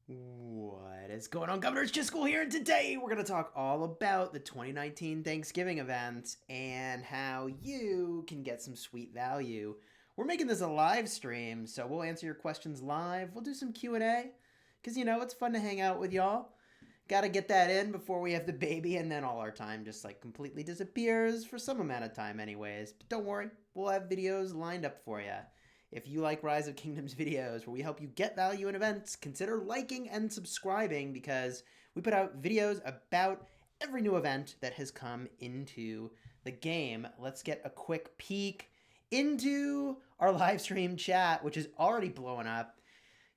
What is going on, Governor? Chisgule here, and today we're going to talk all about the 2019 Thanksgiving event and how you can get some sweet value. We're making this a live stream, so we'll answer your questions live. We'll do some Q&A, because, it's fun to hang out with y'all. Got to get that in before we have the baby, and then all our time just, completely disappears for some amount of time anyways. But don't worry, we'll have videos lined up for you. If you like Rise of Kingdoms videos where we help you get value in events, consider liking and subscribing because we put out videos about every new event that has come into the game. Let's get a quick peek into our live stream chat, which is already blowing up.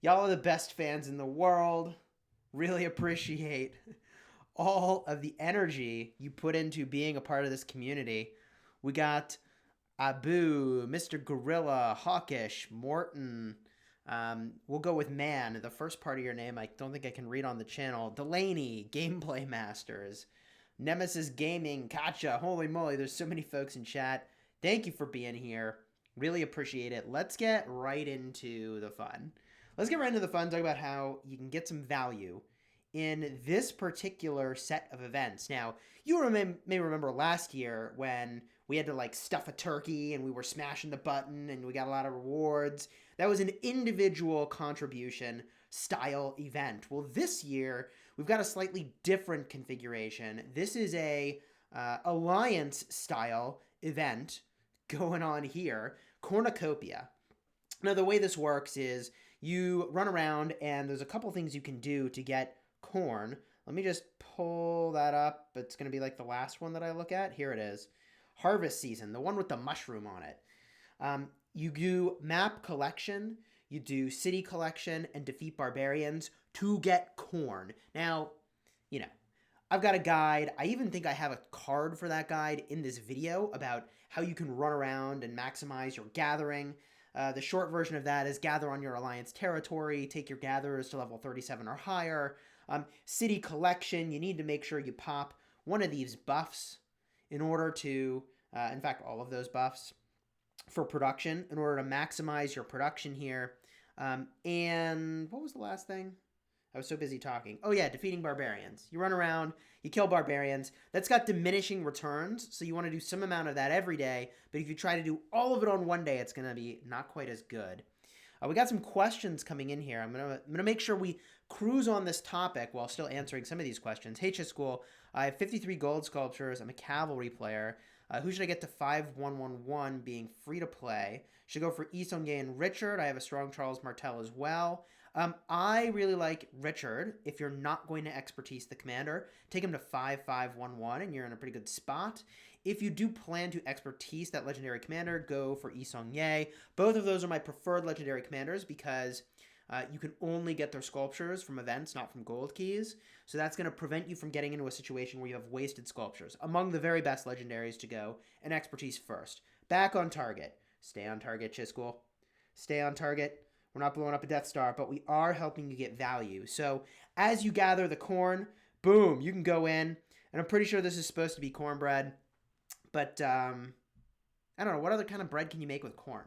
Y'all are the best fans in the world. Really appreciate all of the energy you put into being a part of this community. We got Abu, Mr. Gorilla, Hawkish, Morton. We'll go with Man. The first part of your name I don't think I can read on the channel. Delaney, Gameplay Masters, Nemesis Gaming, Katcha. Holy moly, there's so many folks in chat. Thank you for being here. Really appreciate it. Let's get right into the fun. Talk about how you can get some value in this particular set of events. Now, you may remember last year when we had to stuff a turkey and we were smashing the button and we got a lot of rewards. That was an individual contribution style event. Well, this year we've got a slightly different configuration. This is a alliance style event going on here, Cornucopia. Now, the way this works is you run around and there's a couple things you can do to get corn. Let me just pull that up. It's going to be the last one that I look at. Here it is. Harvest season, the one with the mushroom on it. You do map collection, you do city collection, and defeat barbarians to get corn. Now, I've got a guide. I even think I have a card for that guide in this video about how you can run around and maximize your gathering. The short version of that is gather on your alliance territory, take your gatherers to level 37 or higher. City collection, you need to make sure you pop one of these buffs in order to, in fact, all of those buffs for production in order to maximize your production here. And what was the last thing? I was so busy talking. Oh yeah, defeating barbarians. You run around, you kill barbarians. That's got diminishing returns, so you want to do some amount of that every day, but if you try to do all of it on one day, it's going to be not quite as good. We got some questions coming in here. I'm gonna make sure we cruise on this topic while still answering some of these questions. Hey, Chisgule, I have 53 gold sculptures. I'm a cavalry player. Who should I get to 5111 being free to play? Should go for Isonge and Richard. I have a strong Charles Martel as well. I really like Richard. If you're not going to expertise the commander, take him to 5511 and you're in a pretty good spot. If you do plan to expertise that legendary commander, go for Isonge. Both of those are my preferred legendary commanders because you can only get their sculptures from events, not from gold keys. So that's going to prevent you from getting into a situation where you have wasted sculptures. Among the very best legendaries to go, and expertise first. Back on target. Stay on target, Chisgule. Stay on target. We're not blowing up a Death Star, but we are helping you get value. So as you gather the corn, boom, you can go in. And I'm pretty sure this is supposed to be cornbread. But I don't know. What other kind of bread can you make with corn?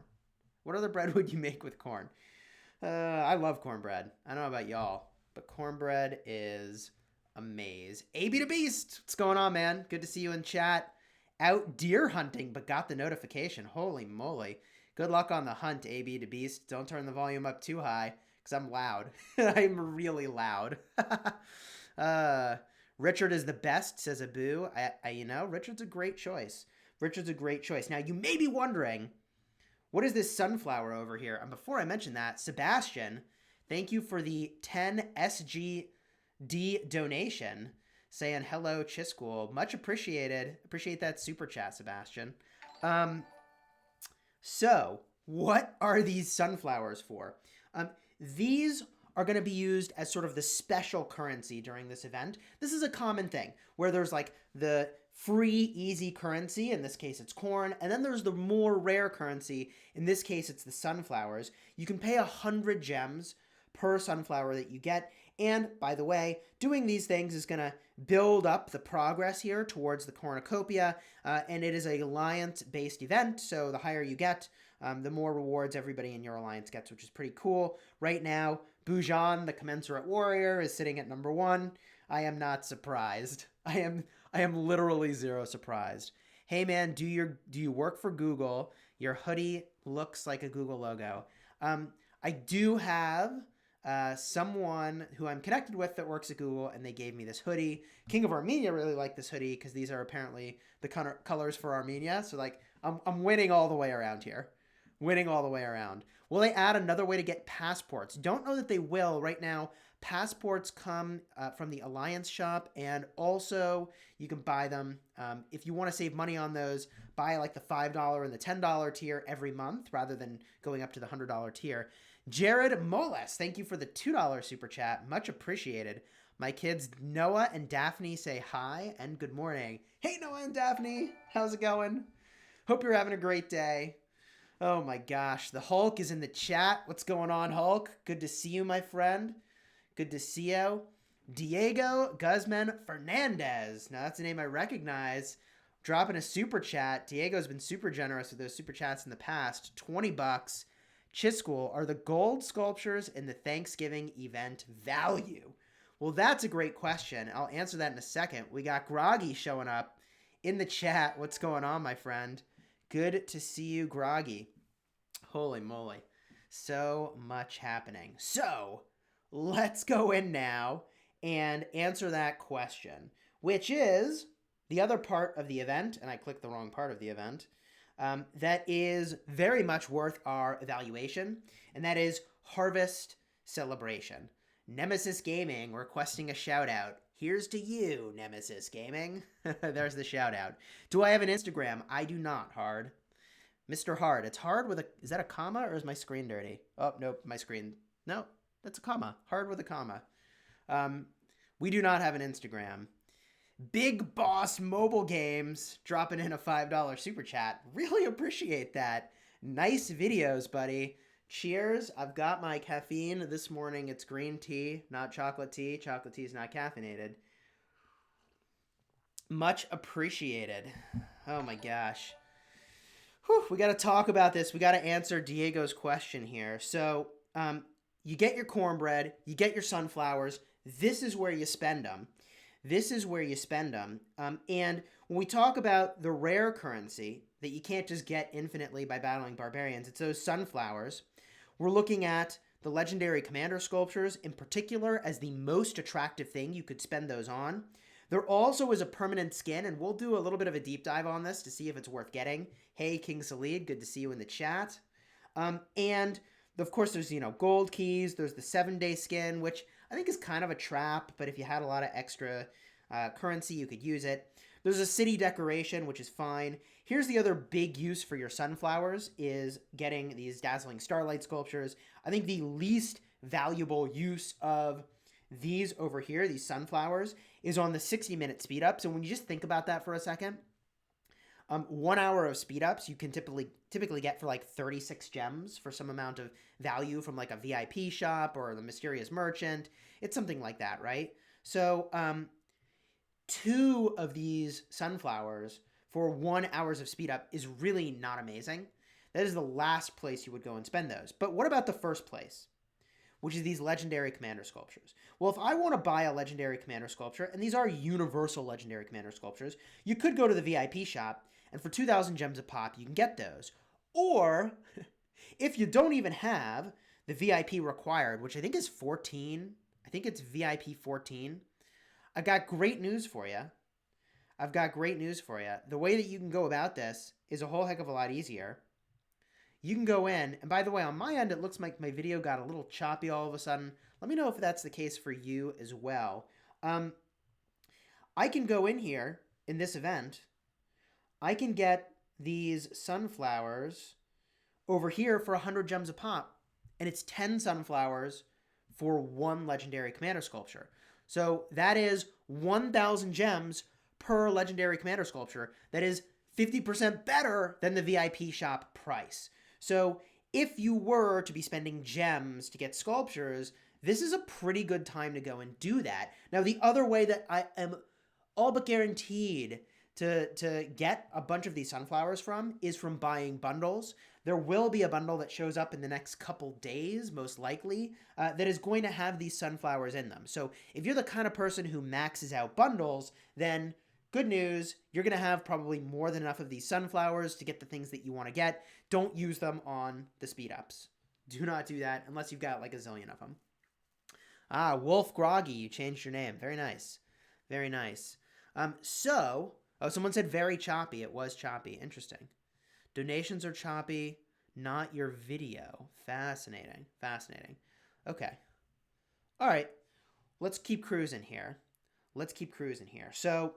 What other bread would you make with corn? I love cornbread. I don't know about y'all, but cornbread is amaze. AB to Beast, what's going on, man? Good to see you in chat. Out deer hunting, but got the notification. Holy moly. Good luck on the hunt, AB to Beast. Don't turn the volume up too high, because I'm loud. I'm really loud. Richard is the best, says Abu. Richard's a great choice. Richard's a great choice. Now, you may be wondering, what is this sunflower over here? And before I mention that, Sebastian, thank you for the 10 SGD donation, saying hello, Chisgule. Much appreciated. Appreciate that super chat, Sebastian. So, what are these sunflowers for? These are going to be used as sort of the special currency during this event. This is a common thing where there's the free, easy currency. In this case, it's corn. And then there's the more rare currency. In this case, it's the sunflowers. You can pay 100 gems per sunflower that you get. And by the way, doing these things is going to build up the progress here towards the Cornucopia. And it is a alliance-based event. So the higher you get, the more rewards everybody in your alliance gets, which is pretty cool. Right now, Bujan, the Commensurate Warrior, is sitting at number 1. I am not surprised. I am literally zero surprised. Hey man, do you work for Google? Your hoodie looks like a Google logo. I do have someone who I'm connected with that works at Google, and they gave me this hoodie. King of Armenia really liked this hoodie because these are apparently the colors for Armenia. So like I'm winning all the way around here. Winning all the way around. Will they add another way to get passports? Don't know that they will right now. Passports come from the Alliance shop, and also you can buy them. If you want to save money on those, buy like the $5 and the $10 tier every month rather than going up to the $100 tier. Jared Moles, thank you for the $2 super chat. Much appreciated. My kids Noah and Daphne say hi and good morning. Hey Noah and Daphne, how's it going? Hope you're having a great day. Oh my gosh, the Hulk is in the chat. What's going on, Hulk? Good to see you, my friend. Good to see you. Diego Guzman Fernandez. Now that's a name I recognize. Dropping a super chat. Diego's been super generous with those super chats in the past. $20. Chisgule, are the gold sculptures in the Thanksgiving event value? Well, that's a great question. I'll answer that in a second. We got Groggy showing up in the chat. What's going on, my friend? Good to see you, Groggy. Holy moly. So much happening. So, let's go in now and answer that question, which is the other part of the event, and I clicked the wrong part of the event, that is very much worth our evaluation, and that is Harvest Celebration. Nemesis Gaming requesting a shout out. Here's to you, Nemesis Gaming. There's the shout out. Do I have an Instagram? I do not, Hard. Mr. Hard. It's Hard with a... Is that a comma or is my screen dirty? Oh, nope, my screen... No, that's a comma. Hard with a comma. We do not have an Instagram. Big Boss Mobile Games dropping in a $5 super chat. Really appreciate that. Nice videos, buddy. Cheers. I've got my caffeine this morning. It's green tea, not chocolate tea. Chocolate tea is not caffeinated. Much appreciated. Oh my gosh. Whew, we got to talk about this. We got to answer Diego's question here. So, you get your cornbread, you get your sunflowers. This is where you spend them. This is where you spend them. And when we talk about the rare currency that you can't just get infinitely by battling barbarians, it's those sunflowers. We're looking at the legendary commander sculptures in particular as the most attractive thing you could spend those on. There also is a permanent skin, and we'll do a little bit of a deep dive on this to see if it's worth getting. Hey, King Salid, good to see you in the chat. And of course, there's, gold keys. There's the 7-day skin, which I think is kind of a trap, but if you had a lot of extra currency, you could use it. There's a city decoration, which is fine. Here's the other big use for your sunflowers is getting these Dazzling Starlight sculptures. I think the least valuable use of these over here, these sunflowers, is on the 60-minute speed ups. And when you just think about that for a second, 1 hour of speed ups you can typically get for like 36 gems for some amount of value from like a VIP shop or the Mysterious Merchant. It's something like that, right? So 2 of these sunflowers for 1 hour of speed up is really not amazing. That is the last place you would go and spend those. But what about the first place, which is these legendary commander sculptures? Well, if I want to buy a legendary commander sculpture, and these are universal legendary commander sculptures, you could go to the VIP shop, and for 2,000 gems a pop, you can get those. Or, if you don't even have the VIP required, which I think is 14, I think it's VIP 14, I've got great news for you. The way that you can go about this is a whole heck of a lot easier. You can go in, and by the way, on my end, it looks like my video got a little choppy all of a sudden. Let me know if that's the case for you as well. I can go in here in this event. I can get these sunflowers over here for 100 gems a pop, and it's 10 sunflowers for 1 legendary commander sculpture. So that is 1,000 gems per legendary commander sculpture. That is 50% better than the VIP shop price. So if you were to be spending gems to get sculptures, this is a pretty good time to go and do that. Now, the other way that I am all but guaranteed to get a bunch of these sunflowers from is from buying bundles. There will be a bundle that shows up in the next couple days, most likely, that is going to have these sunflowers in them. So if you're the kind of person who maxes out bundles, then good news, you're going to have probably more than enough of these sunflowers to get the things that you want to get. Don't use them on the speed ups. Do not do that unless you've got like a zillion of them. Ah, Wolf Groggy, you changed your name. Very nice. Very nice. Someone said very choppy. It was choppy. Interesting. Donations are choppy, not your video. Fascinating. Fascinating. Okay. All right. Let's keep cruising here. So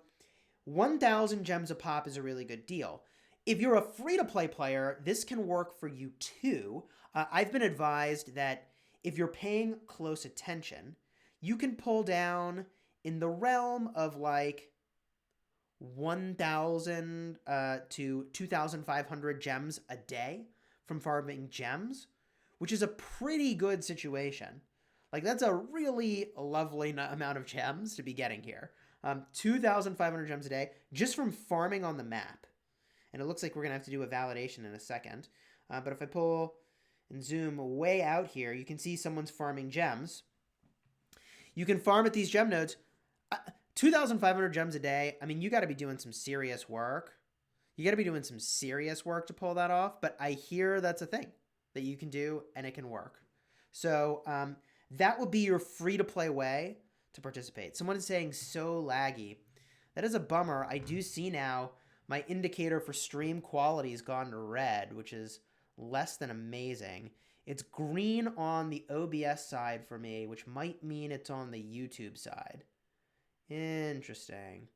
1,000 gems a pop is a really good deal. If you're a free-to-play player, this can work for you too. I've been advised that if you're paying close attention, you can pull down in the realm of like 1,000 to 2,500 gems a day from farming gems, which is a pretty good situation. Like, that's a really lovely amount of gems to be getting here. 2,500 gems a day just from farming on the map. And it looks like we're going to have to do a validation in a second. But if I pull and zoom way out here, you can see someone's farming gems. You can farm at these gem nodes. 2,500 gems a day. I mean, you got to be doing some serious work. You got to be doing some serious work to pull that off. But I hear that's a thing that you can do and it can work. So that would be your free-to-play way to participate. Someone is saying so laggy. That is a bummer. I do see now my indicator for stream quality has gone to red, which is less than amazing. It's green on the OBS side for me, which might mean it's on the YouTube side. Interesting.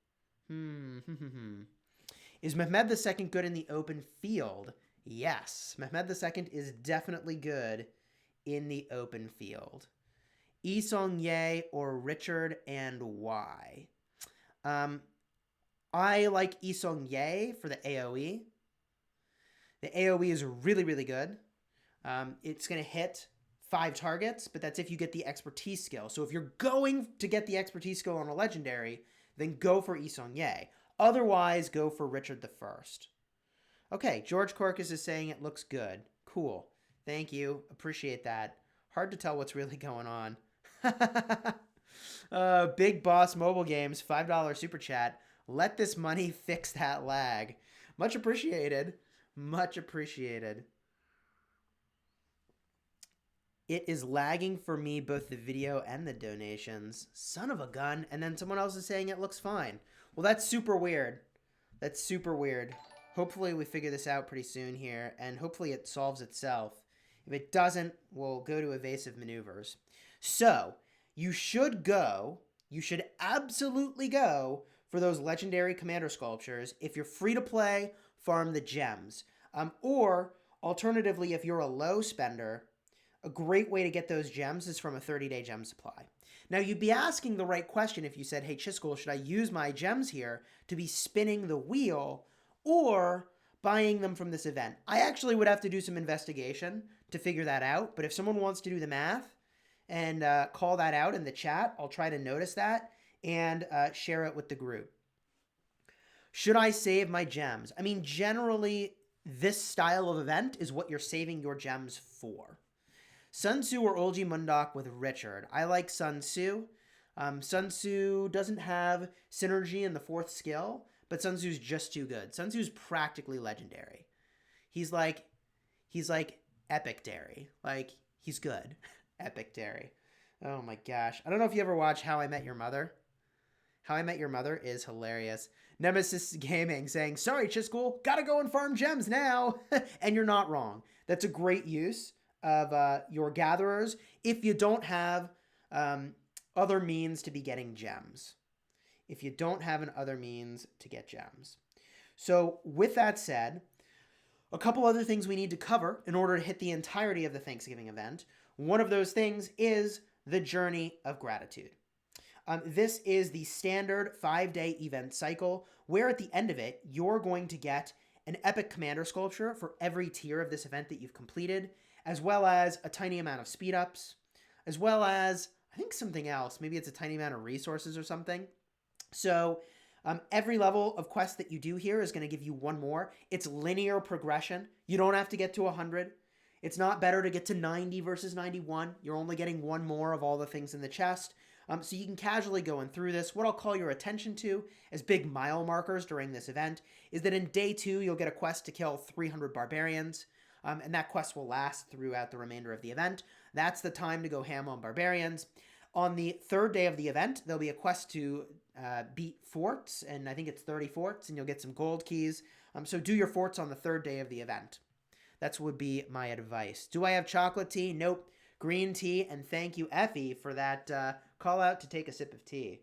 Is Mehmed II good in the open field? Yes, Mehmed II is definitely good in the open field. Yi Song-ye or Richard, and why? I like Yi Song-ye for the AoE. The AoE is really, really good. It's going to hit 5 targets, but that's if you get the expertise skill. So if you're going to get the expertise skill on a legendary, then go for Yi Song-ye. Otherwise, go for Richard I. Okay, George Corcus is saying it looks good. Cool. Thank you. Appreciate that. Hard to tell what's really going on. Big Boss Mobile Games, $5 super chat. Let this money fix that lag. Much appreciated. Much appreciated. It is lagging for me, both the video and the donations. Son of a gun. And then someone else is saying it looks fine. Well, that's super weird. That's super weird. Hopefully we figure this out pretty soon here, and hopefully it solves itself. If it doesn't, we'll go to evasive maneuvers. So, you should absolutely go for those legendary commander sculptures. If you're free to play, farm the gems. Or, alternatively, if you're a low spender, a great way to get those gems is from a 30-day gem supply. Now, you'd be asking the right question if you said, hey, Chisgule, should I use my gems here to be spinning the wheel or buying them from this event? I actually would have to do some investigation to figure that out, but if someone wants to do the math and call that out in the chat, I'll try to notice that and share it with the group. Should I save my gems? I mean, generally, this style of event is what you're saving your gems for. Sun Tzu or Olgi Mundok with Richard. I like Sun Tzu. Sun Tzu doesn't have synergy in the 4th skill, but Sun Tzu's just too good. Sun Tzu's practically legendary. He's like epic dairy. Like, he's good. Epic dairy. Oh my gosh. I don't know if you ever watch How I Met Your Mother. How I Met Your Mother is hilarious. Nemesis Gaming saying, sorry, Chisgule, gotta go and farm gems now. And you're not wrong. That's a great use of your gatherers if you don't have other means to be getting gems. If you don't have an other means to get gems. So with that said, a couple other things we need to cover in order to hit the entirety of the Thanksgiving event. One of those things is the Journey of Gratitude. This is the standard 5-day event cycle where at the end of it, you're going to get an epic commander sculpture for every tier of this event that you've completed, as well as a tiny amount of speed ups, as well as, I think something else. Maybe it's a tiny amount of resources or something. So Every level of quest that you do here is going to give you one more. It's linear progression. You don't have to get to 100. It's not better to get to 90 versus 91. You're only getting one more of all the things in the chest. So you can casually go in through this. What I'll call your attention to as big mile markers during this event is that in day 2, you'll get a quest to kill 300 barbarians. And that quest will last throughout the remainder of the event. That's the time to go ham on barbarians. On the 3rd day of the event, there'll be a quest to beat forts, and I think it's 30 forts, and you'll get some gold keys. So do your forts on the 3rd day of the event. That would be my advice. Do I have chocolate tea? Nope. Green tea, and thank you, Effie, for that call out to take a sip of tea.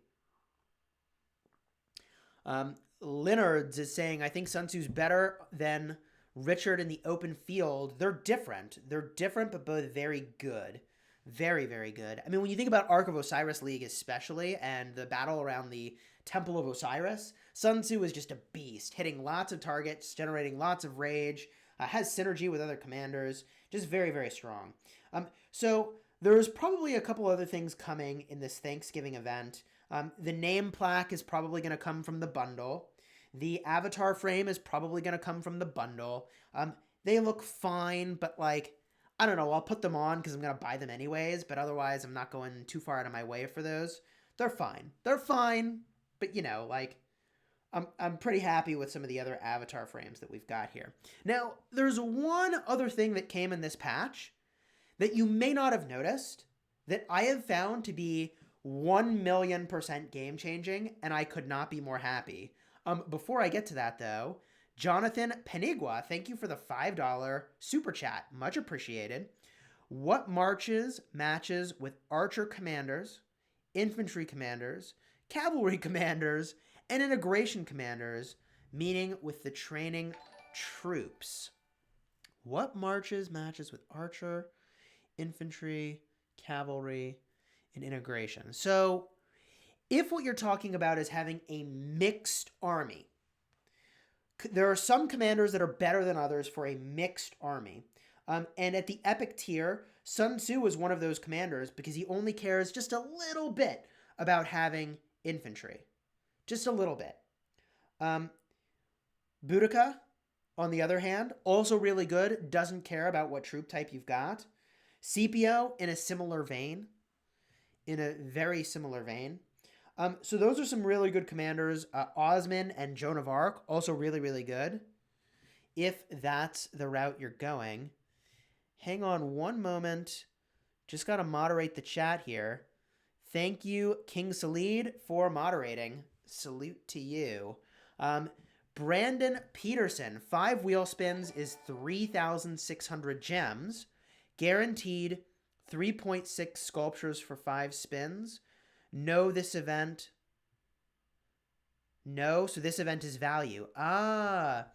Leonards is saying, I think Sun Tzu's better than Richard in the open field. They're different. They're different, but both very good. Very, very good. I mean, when you think about Ark of Osiris League especially, and the battle around the Temple of Osiris, Sun Tzu is just a beast, hitting lots of targets, generating lots of rage, has synergy with other commanders, just very, very strong. So there's probably a couple other things coming in this Thanksgiving event. The name plaque is probably going to come from the bundle. The avatar frame is probably going to come from the bundle. They look fine, but like, I don't know, I'll put them on because I'm going to buy them anyways, but otherwise I'm not going too far out of my way for those. They're fine. They're fine, but you know, like, I'm pretty happy with some of the other avatar frames that we've got here. Now, there's one other thing that came in this patch that you may not have noticed that I have found to be 1,000,000% game-changing, and I could not be more happy. Before I get to that, though, Jonathan Penigua, thank you for the $5 super chat. Much appreciated. What matches with archer commanders, infantry commanders, cavalry commanders, and integration commanders, meaning with the training troops? What matches with archer, infantry, cavalry, and integration? So if what you're talking about is having a mixed army, there are some commanders that are better than others for a mixed army. And at the epic tier, Sun Tzu is one of those commanders because he only cares just a little bit about having infantry. Just a little bit. Boudicca, on the other hand, also really good, doesn't care about what troop type you've got. Scipio, in a similar vein. In a very similar vein. So those are some really good commanders. Osman and Joan of Arc, also really, really good. If that's the route you're going. Hang on one moment. Just got to moderate the chat here. Thank you, King Salid, for moderating. Salute to you. Brandon Peterson, 5 wheel spins is 3,600 gems. Guaranteed 3.6 sculptures for 5 spins. No, this event. No, so this event is value. I'll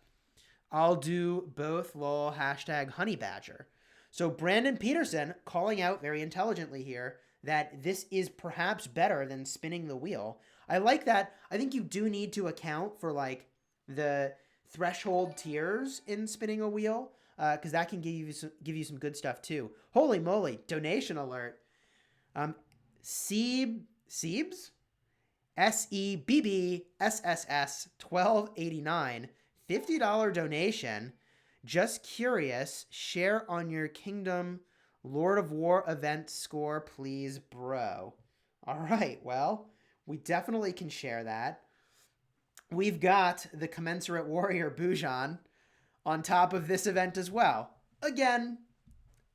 do both, lol, #honeybadger. So Brandon Peterson calling out very intelligently here that this is perhaps better than spinning the wheel. I like that. I think you do need to account for like the threshold tiers in spinning a wheel, because that can give you some good stuff too. Holy moly, donation alert. Seebs? SEBBSSS 1289, $50 donation. Just curious, share on your Kingdom Lord of War event score, please, bro. All right, well, we definitely can share that. We've got the Commensurate Warrior Bujan on top of this event as well. Again,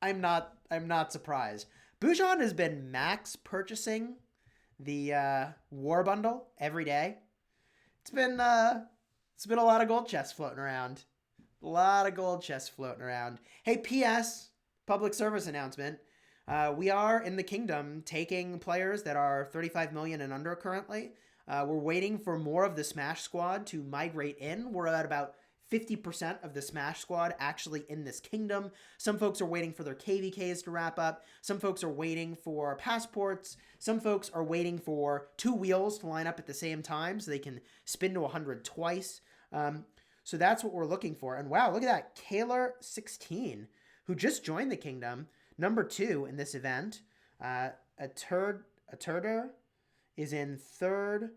I'm not surprised. Bujan has been max purchasing the war bundle every day. It's been a lot of gold chests floating around. Hey, P.S. Public service announcement. We are in the kingdom taking players that are 35 million and under currently. We're waiting for more of the Smash Squad to migrate in. We're at about 50% of the Smash Squad actually in this kingdom. Some folks are waiting for their KVKs to wrap up. Some folks are waiting for passports. Some folks are waiting for 2 wheels to line up at the same time so they can spin to 100 twice. So that's what we're looking for. And wow, look at that. Kaler16, who just joined the kingdom, number 2 in this event. A Turder is in 3rd.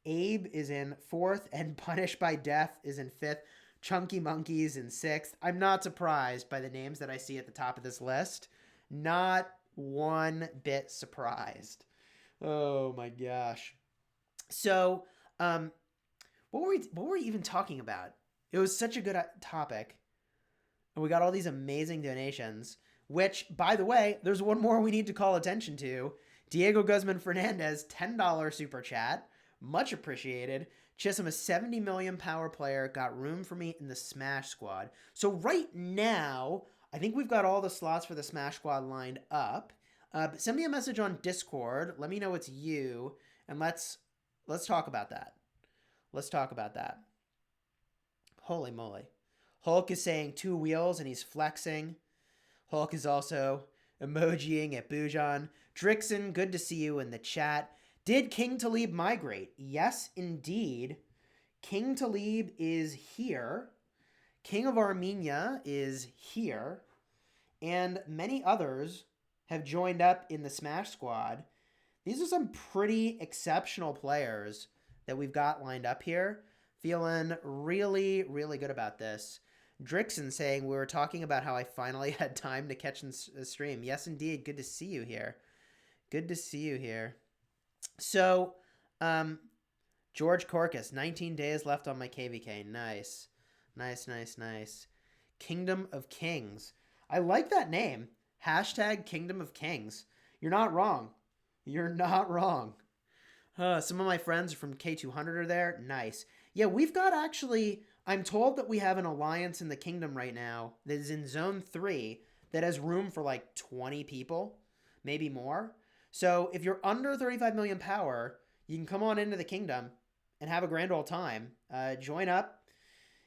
Abe is in 4th, and Punished by Death is in 5th. Chunky Monkeys in 6th. I'm not surprised by the names that I see at the top of this list. Not one bit surprised. Oh my gosh. So, what were we even talking about? It was such a good topic. And we got all these amazing donations, which, by the way, there's one more we need to call attention to. Diego Guzman Fernandez, $10 super chat. Much appreciated. Chisholm, a 70 million power player, got room for me in the Smash Squad. So right now, I think we've got all the slots for the Smash Squad lined up. But send me a message on Discord. Let me know it's you, and let's talk about that. Let's talk about that. Holy moly. Hulk is saying 2 wheels, and he's flexing. Hulk is also emojiing at Bujan. Drixon, good to see you in the chat. Did King Talib migrate? Yes, indeed. King Talib is here. King of Armenia is here. And many others have joined up in the Smash Squad. These are some pretty exceptional players that we've got lined up here. Feeling really, really good about this. Drixon saying we were talking about how I finally had time to catch a stream. Yes, indeed. Good to see you here. Good to see you here. So, George Corcus, 19 days left on my KVK. Nice. Nice, nice, nice. Kingdom of Kings. I like that name. Hashtag Kingdom of Kings. You're not wrong. You're not wrong. Some of my friends from K200 are there. Nice. Yeah, we've got actually... I'm told that we have an alliance in the kingdom right now that is in Zone 3 that has room for like 20 people, maybe more. So if you're under 35 million power, you can come on into the kingdom and have a grand old time. Join up.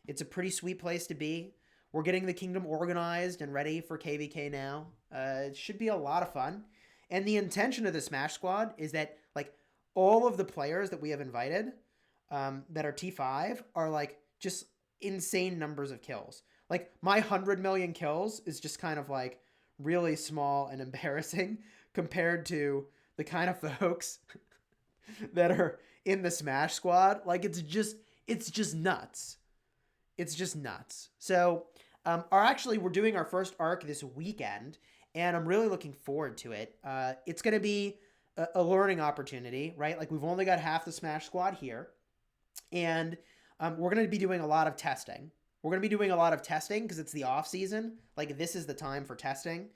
It's a pretty sweet place to be. We're getting the kingdom organized and ready for KVK now. It should be a lot of fun. And the intention of the Smash Squad is that like all of the players that we have invited that are T5 are like just insane numbers of kills. Like my 100 million kills is just kind of like really small and embarrassing compared to the kind of folks that are in the Smash Squad. Like it's just nuts. It's just nuts. So we're doing our first arc this weekend, and I'm really looking forward to it. It's going to be a learning opportunity, right? Like we've only got half the Smash Squad here, and we're going to be doing a lot of testing. We're going to be doing a lot of testing because it's the off season. Like this is the time for testing.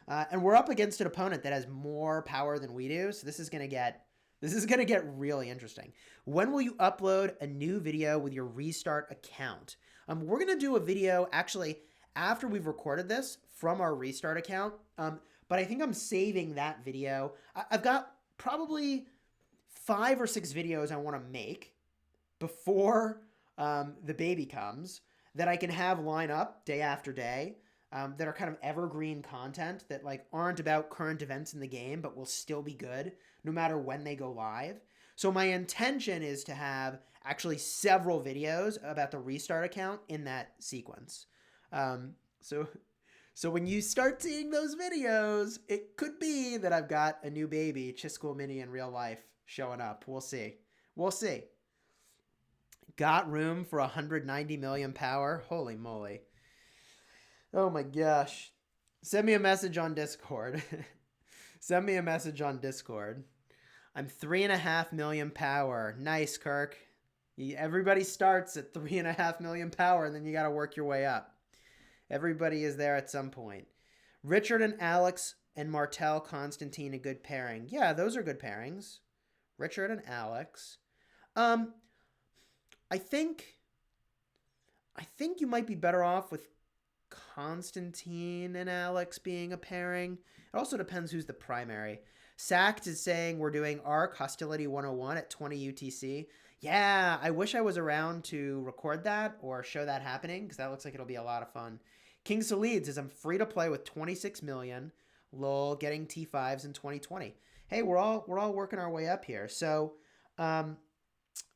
And we're up against an opponent that has more power than we do. So this is going to get really interesting. When will you upload a new video with your restart account? We're going to do a video actually after we've recorded this from our restart account. But I think I'm saving that video. I've got probably 5 or 6 videos I want to make before the baby comes that I can have line up day after day that are kind of evergreen content that like aren't about current events in the game but will still be good no matter when they go live. So my intention is to have actually several videos about the restart account in that sequence. So when you start seeing those videos, it could be that I've got a new baby, Chisgule Mini in real life, showing up. We'll see. We'll see. Got room for 190 million power? Holy moly. Oh my gosh. Send me a message on Discord. Send me a message on Discord. I'm 3.5 million power. Nice, Kirk. Everybody starts at 3.5 million power, and then you got to work your way up. Everybody is there at some point. Richard and Alex and Martel Constantine, a good pairing. Yeah, those are good pairings. Richard and Alex. I think you might be better off with Constantine and Alex being a pairing. It also depends who's the primary. Sacked is saying we're doing ARC Hostility 101 at 20 UTC. Yeah, I wish I was around to record that or show that happening because that looks like it'll be a lot of fun. King Salid says I'm free to play with 26 million. Lol, getting T5s in 2020. Hey, we're all working our way up here. So,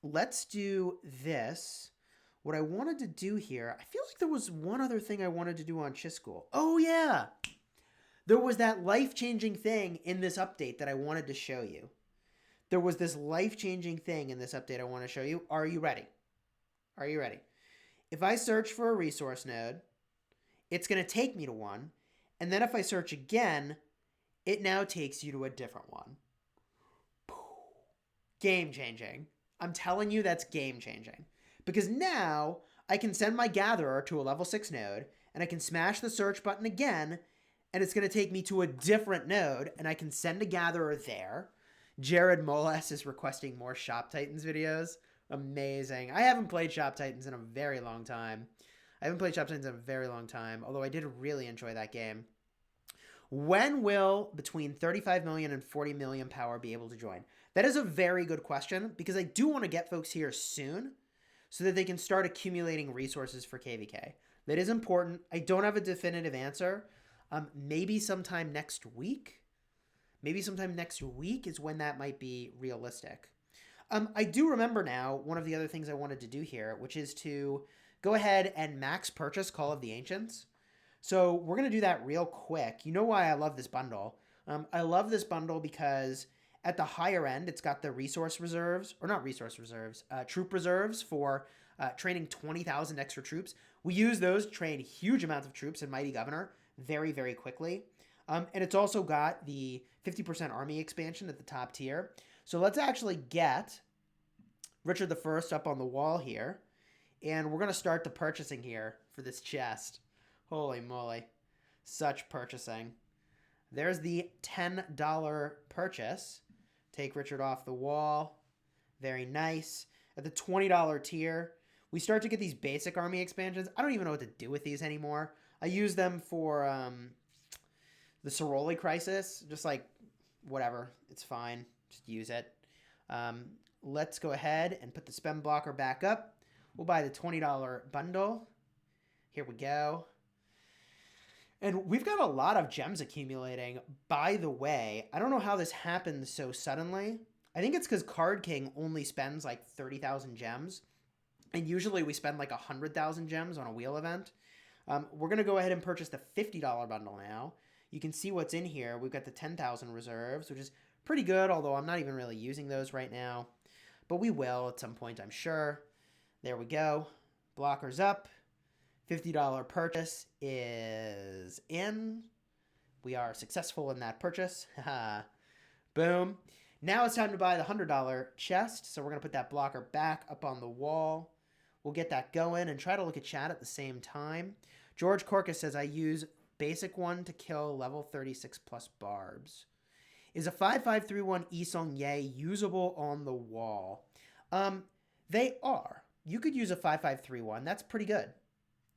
let's do this. What I wanted to do here, I feel like there was one other thing I wanted to do on Chisgule. Oh, yeah. There was that life-changing thing in this update that I wanted to show you. there was this life-changing thing in this update I want to show you. Are you ready? Are you ready? If I search for a resource node, it's going to take me to one. And then if I search again, it now takes you to a different one. Game changing. I'm telling you, that's game changing. Because now I can send my gatherer to a level 6 node, and I can smash the search button again, and it's going to take me to a different node, and I can send a gatherer there. Jared Moles is requesting more Shop Titans videos. Amazing. I haven't played Shop Titans in a very long time. Although I did really enjoy that game. When will between 35 million and 40 million power be able to join? That is a very good question, because I do want to get folks here soon so that they can start accumulating resources for KVK. That is important. I don't have a definitive answer. Maybe sometime next week. Maybe sometime next week is when that might be realistic. I do remember now one of the other things I wanted to do here, which is to go ahead and max purchase Call of the Ancients. So we're going to do that real quick. You know why I love this bundle? I love this bundle because at the higher end, it's got the resource reserves, or not resource reserves, troop reserves for training 20,000 extra troops. We use those to train huge amounts of troops in Mighty Governor very, very quickly. And it's also got the 50% army expansion at the top tier. So let's actually get Richard I up on the wall here. And we're going to start the purchasing here for this chest. Holy moly. Such purchasing. There's the $10 purchase. Take Richard off the wall. Very nice. At the $20 tier, we start to get these basic army expansions. I don't even know what to do with these anymore. I use them for the Soroli Crisis. Just like, whatever. It's fine. Just use it. Let's go ahead and put the spend blocker back up. We'll buy the $20 bundle. Here we go. And we've got a lot of gems accumulating. By the way, I don't know how this happened so suddenly. I think it's because Card King only spends like 30,000 gems. And usually we spend like 100,000 gems on a wheel event. We're going to go ahead and purchase the $50 bundle now. You can see what's in here. We've got the 10,000 reserves, which is pretty good, although I'm not even really using those right now. But we will at some point, I'm sure. There we go. Blockers up. $50 purchase is in. We are successful in that purchase. Boom. Now it's time to buy the $100 chest. So we're going to put that blocker back up on the wall. We'll get that going and try to look at chat at the same time. George Corcus says, I use basic one to kill level 36 plus barbs. Is a 5531 Isong Ye usable on the wall? They are. You could use a 5531. That's pretty good.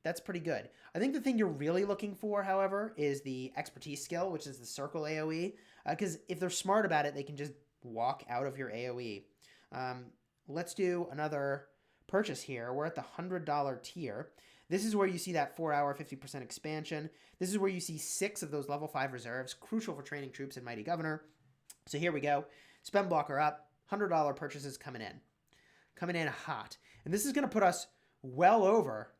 That's pretty good. I think the thing you're really looking for, however, is the expertise skill, which is the circle AoE. Because if they're smart about it, they can just walk out of your AoE. Let's do another purchase here. We're at the $100 tier. This is where you see that 4-hour 50% expansion. This is where you see 6 of those level 5 reserves, crucial for training troops in Mighty Governor. So here we go. Spend blocker up. $100 purchases coming in. Coming in hot. And this is going to put us well over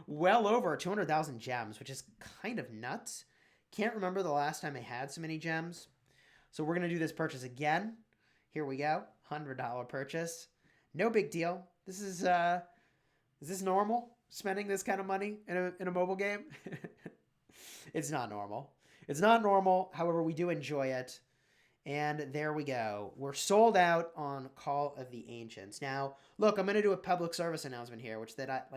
200,000 gems, which is kind of nuts. Can't remember the last time I had so many gems. So we're going to do this purchase again. Here we go. $100 purchase. No big deal. This is this normal? Spending this kind of money in a mobile game? It's not normal. It's not normal. However, we do enjoy it. And there we go. We're sold out on Call of the Ancients. Now, look, I'm going to do a public service announcement here, which that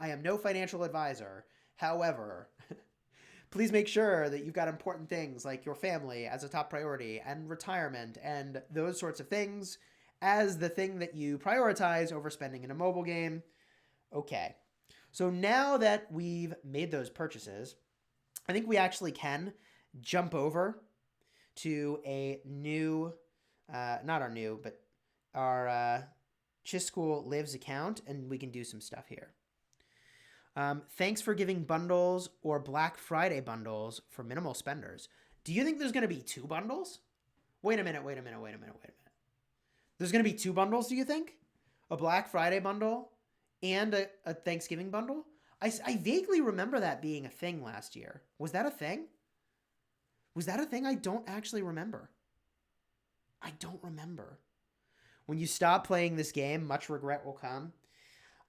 I am no financial advisor. However, please make sure that you've got important things like your family as a top priority and retirement and those sorts of things as the thing that you prioritize over spending in a mobile game. Okay. So now that we've made those purchases, I think we actually can jump over to a new, not our new, but our Chisgule Lives account, and we can do some stuff here. Thanks for giving bundles or Black Friday bundles for minimal spenders. Do you think there's going to be 2 bundles? Wait a minute. There's going to be 2 bundles, do you think? A Black Friday bundle and a Thanksgiving bundle? I vaguely remember that being a thing last year. Was that a thing? Was that a thing? I don't actually remember. I don't remember. When you stop playing this game, much regret will come.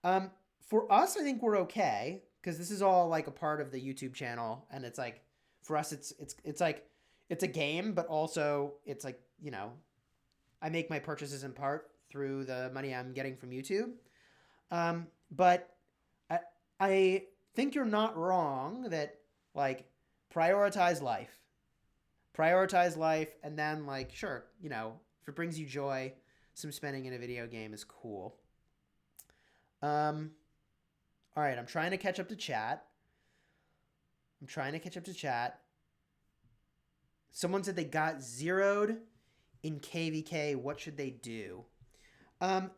For us, I think we're okay because this is all like a part of the YouTube channel, and it's like for us, it's like it's a game, but also it's like I make my purchases in part through the money I'm getting from YouTube. But I think you're not wrong that like prioritize life, and then like sure, if it brings you joy, some spending in a video game is cool. All right, I'm trying to catch up to chat. Someone said they got zeroed in KVK. What should they do?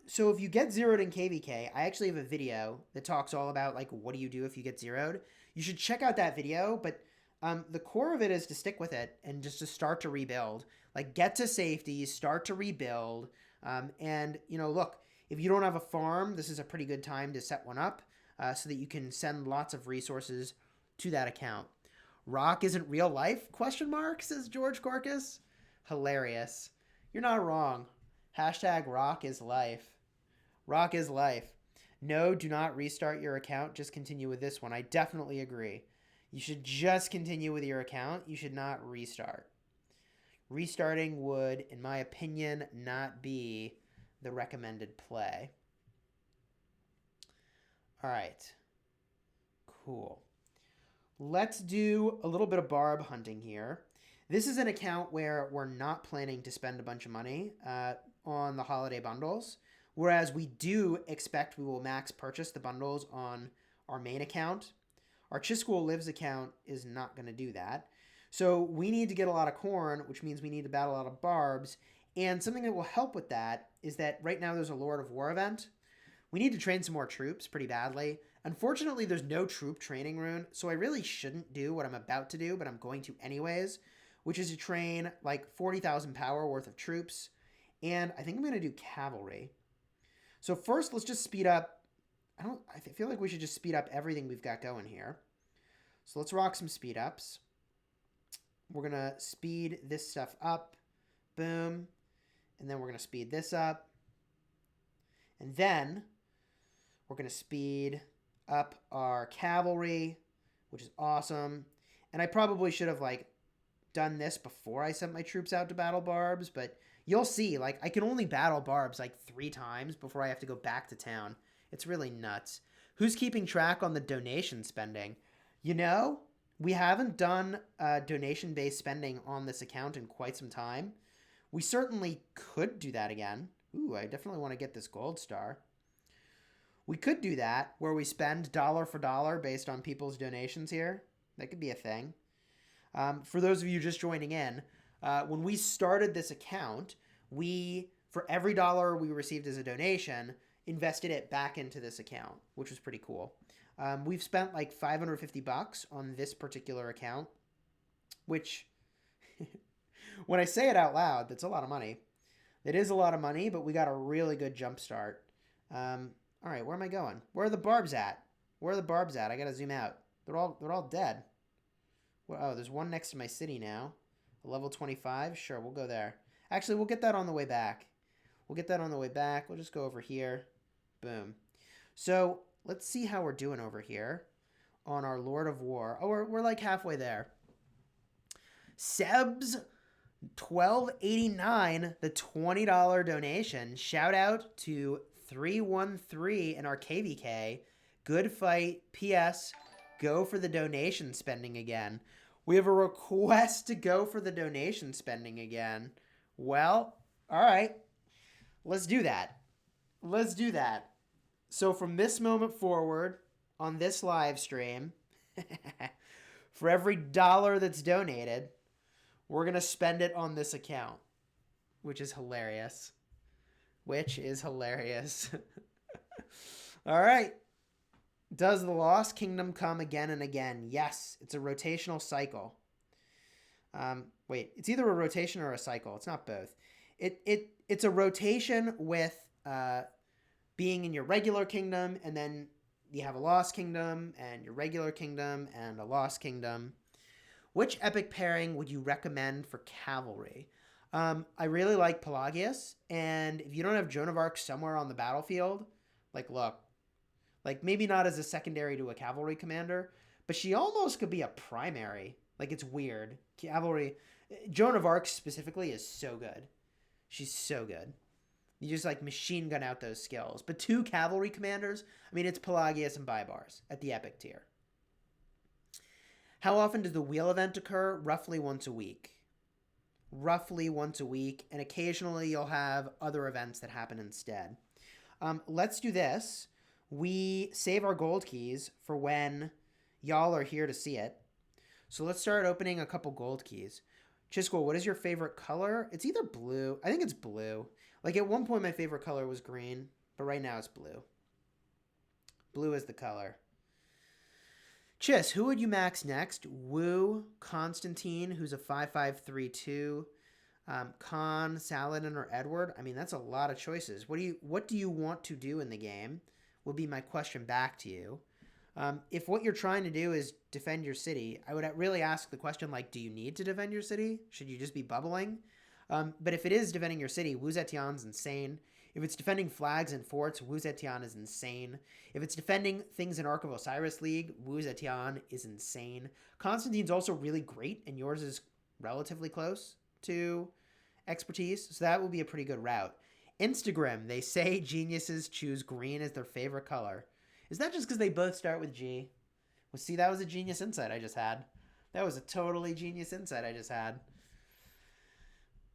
So if you get zeroed in KVK, I actually have a video that talks all about like what do you do if you get zeroed. You should check out that video, but the core of it is to stick with it and just to start to rebuild. Like get to safety, start to rebuild, and look, if you don't have a farm, this is a pretty good time to set one up so that you can send lots of resources to that account. Rock isn't real life? ? Says George Corcus. Hilarious. You're not wrong. Hashtag rock is life. Rock is life. No, do not restart your account. Just continue with this one. I definitely agree. You should just continue with your account. You should not restart. Restarting would, in my opinion, not be the recommended play. All right. Cool. Let's do a little bit of barb hunting here. This is an account where we're not planning to spend a bunch of money on the holiday bundles, whereas we do expect we will max purchase the bundles on our main account. Our Chisgule Lives account is not going to do that. So we need to get a lot of corn, which means we need to battle a lot of barbs. And something that will help with that is that right now there's a Lord of War event. We need to train some more troops pretty badly. Unfortunately, there's no troop training rune, so I really shouldn't do what I'm about to do, but I'm going to anyways, which is to train like 40,000 power worth of troops. And I think I'm going to do cavalry. So first, let's just speed up. I feel like we should just speed up everything we've got going here. So let's rock some speed ups. We're going to speed this stuff up. Boom. And then we're going to speed this up. And then we're going to speed up our cavalry, which is awesome. And I probably should have like done this before I sent my troops out to battle barbs, but you'll see, like, I can only battle barbs like 3 times before I have to go back to town. It's really nuts. Who's keeping track on the donation spending? We haven't done donation-based spending on this account in quite some time. We certainly could do that again. Ooh, I definitely want to get this gold star. We could do that, where we spend dollar for dollar based on people's donations here. That could be a thing. For those of you just joining in, when we started this account, for every dollar we received as a donation, invested it back into this account, which was pretty cool. We've spent like $550 on this particular account, which, when I say it out loud, that's a lot of money. It is a lot of money, but we got a really good jump start. All right, where am I going? Where are the barbs at? I gotta zoom out. They're all dead. Oh, there's one next to my city now. A level 25. Sure, we'll go there. Actually, we'll get that on the way back. We'll just go over here. Boom. So let's see how we're doing over here on our Lord of War. Oh, we're like halfway there. Seb's 1289, the $20 donation. Shout out to 313 in our KVK. Good fight. P.S. Go for the donation spending again. We have a request to go for the donation spending again. Well, all right. Let's do that. So from this moment forward, on this live stream, for every dollar that's donated, we're going to spend it on this account, which is hilarious. All right. Does the Lost Kingdom come again and again? Yes, it's a rotational cycle. Wait, it's either a rotation or a cycle. It's not both. It's a rotation with being in your regular kingdom, and then you have a Lost Kingdom, and your regular kingdom, and a Lost Kingdom. Which epic pairing would you recommend for cavalry? I really like Pelagius, and if you don't have Joan of Arc somewhere on the battlefield, like, look, like, maybe not as a secondary to a cavalry commander, but she almost could be a primary. Like, it's weird. Cavalry, Joan of Arc specifically is so good. She's so good. You just, like, machine gun out those skills. But two cavalry commanders, I mean, it's Pelagius and Baibars at the epic tier. How often does the wheel event occur? Roughly once a week. Roughly once a week, and occasionally you'll have other events that happen instead. Let's do this. We save our gold keys for when y'all are here to see it. So let's start opening a couple gold keys. Chisgule, what is your favorite color? It's either blue. I think it's blue. Like, at one point my favorite color was green, but right now it's blue. Blue is the color. Chis, who would you max next? Wu, Constantine, who's a 5532, Khan, Saladin, or Edward? I mean, that's a lot of choices. What do you want to do in the game? Will be my question back to you. If what you're trying to do is defend your city, I would really ask the question, like, do you need to defend your city? Should you just be bubbling? But if it is defending your city, Wu Zetian's insane. If it's defending flags and forts, Wu Zetian is insane. If it's defending things in Ark of Osiris League, Wu Zetian is insane. Constantine's also really great, and yours is relatively close to expertise, so that will be a pretty good route. Instagram, they say geniuses choose green as their favorite color. Is that just because they both start with G? Well, see, that was a genius insight I just had. That was a totally genius insight I just had.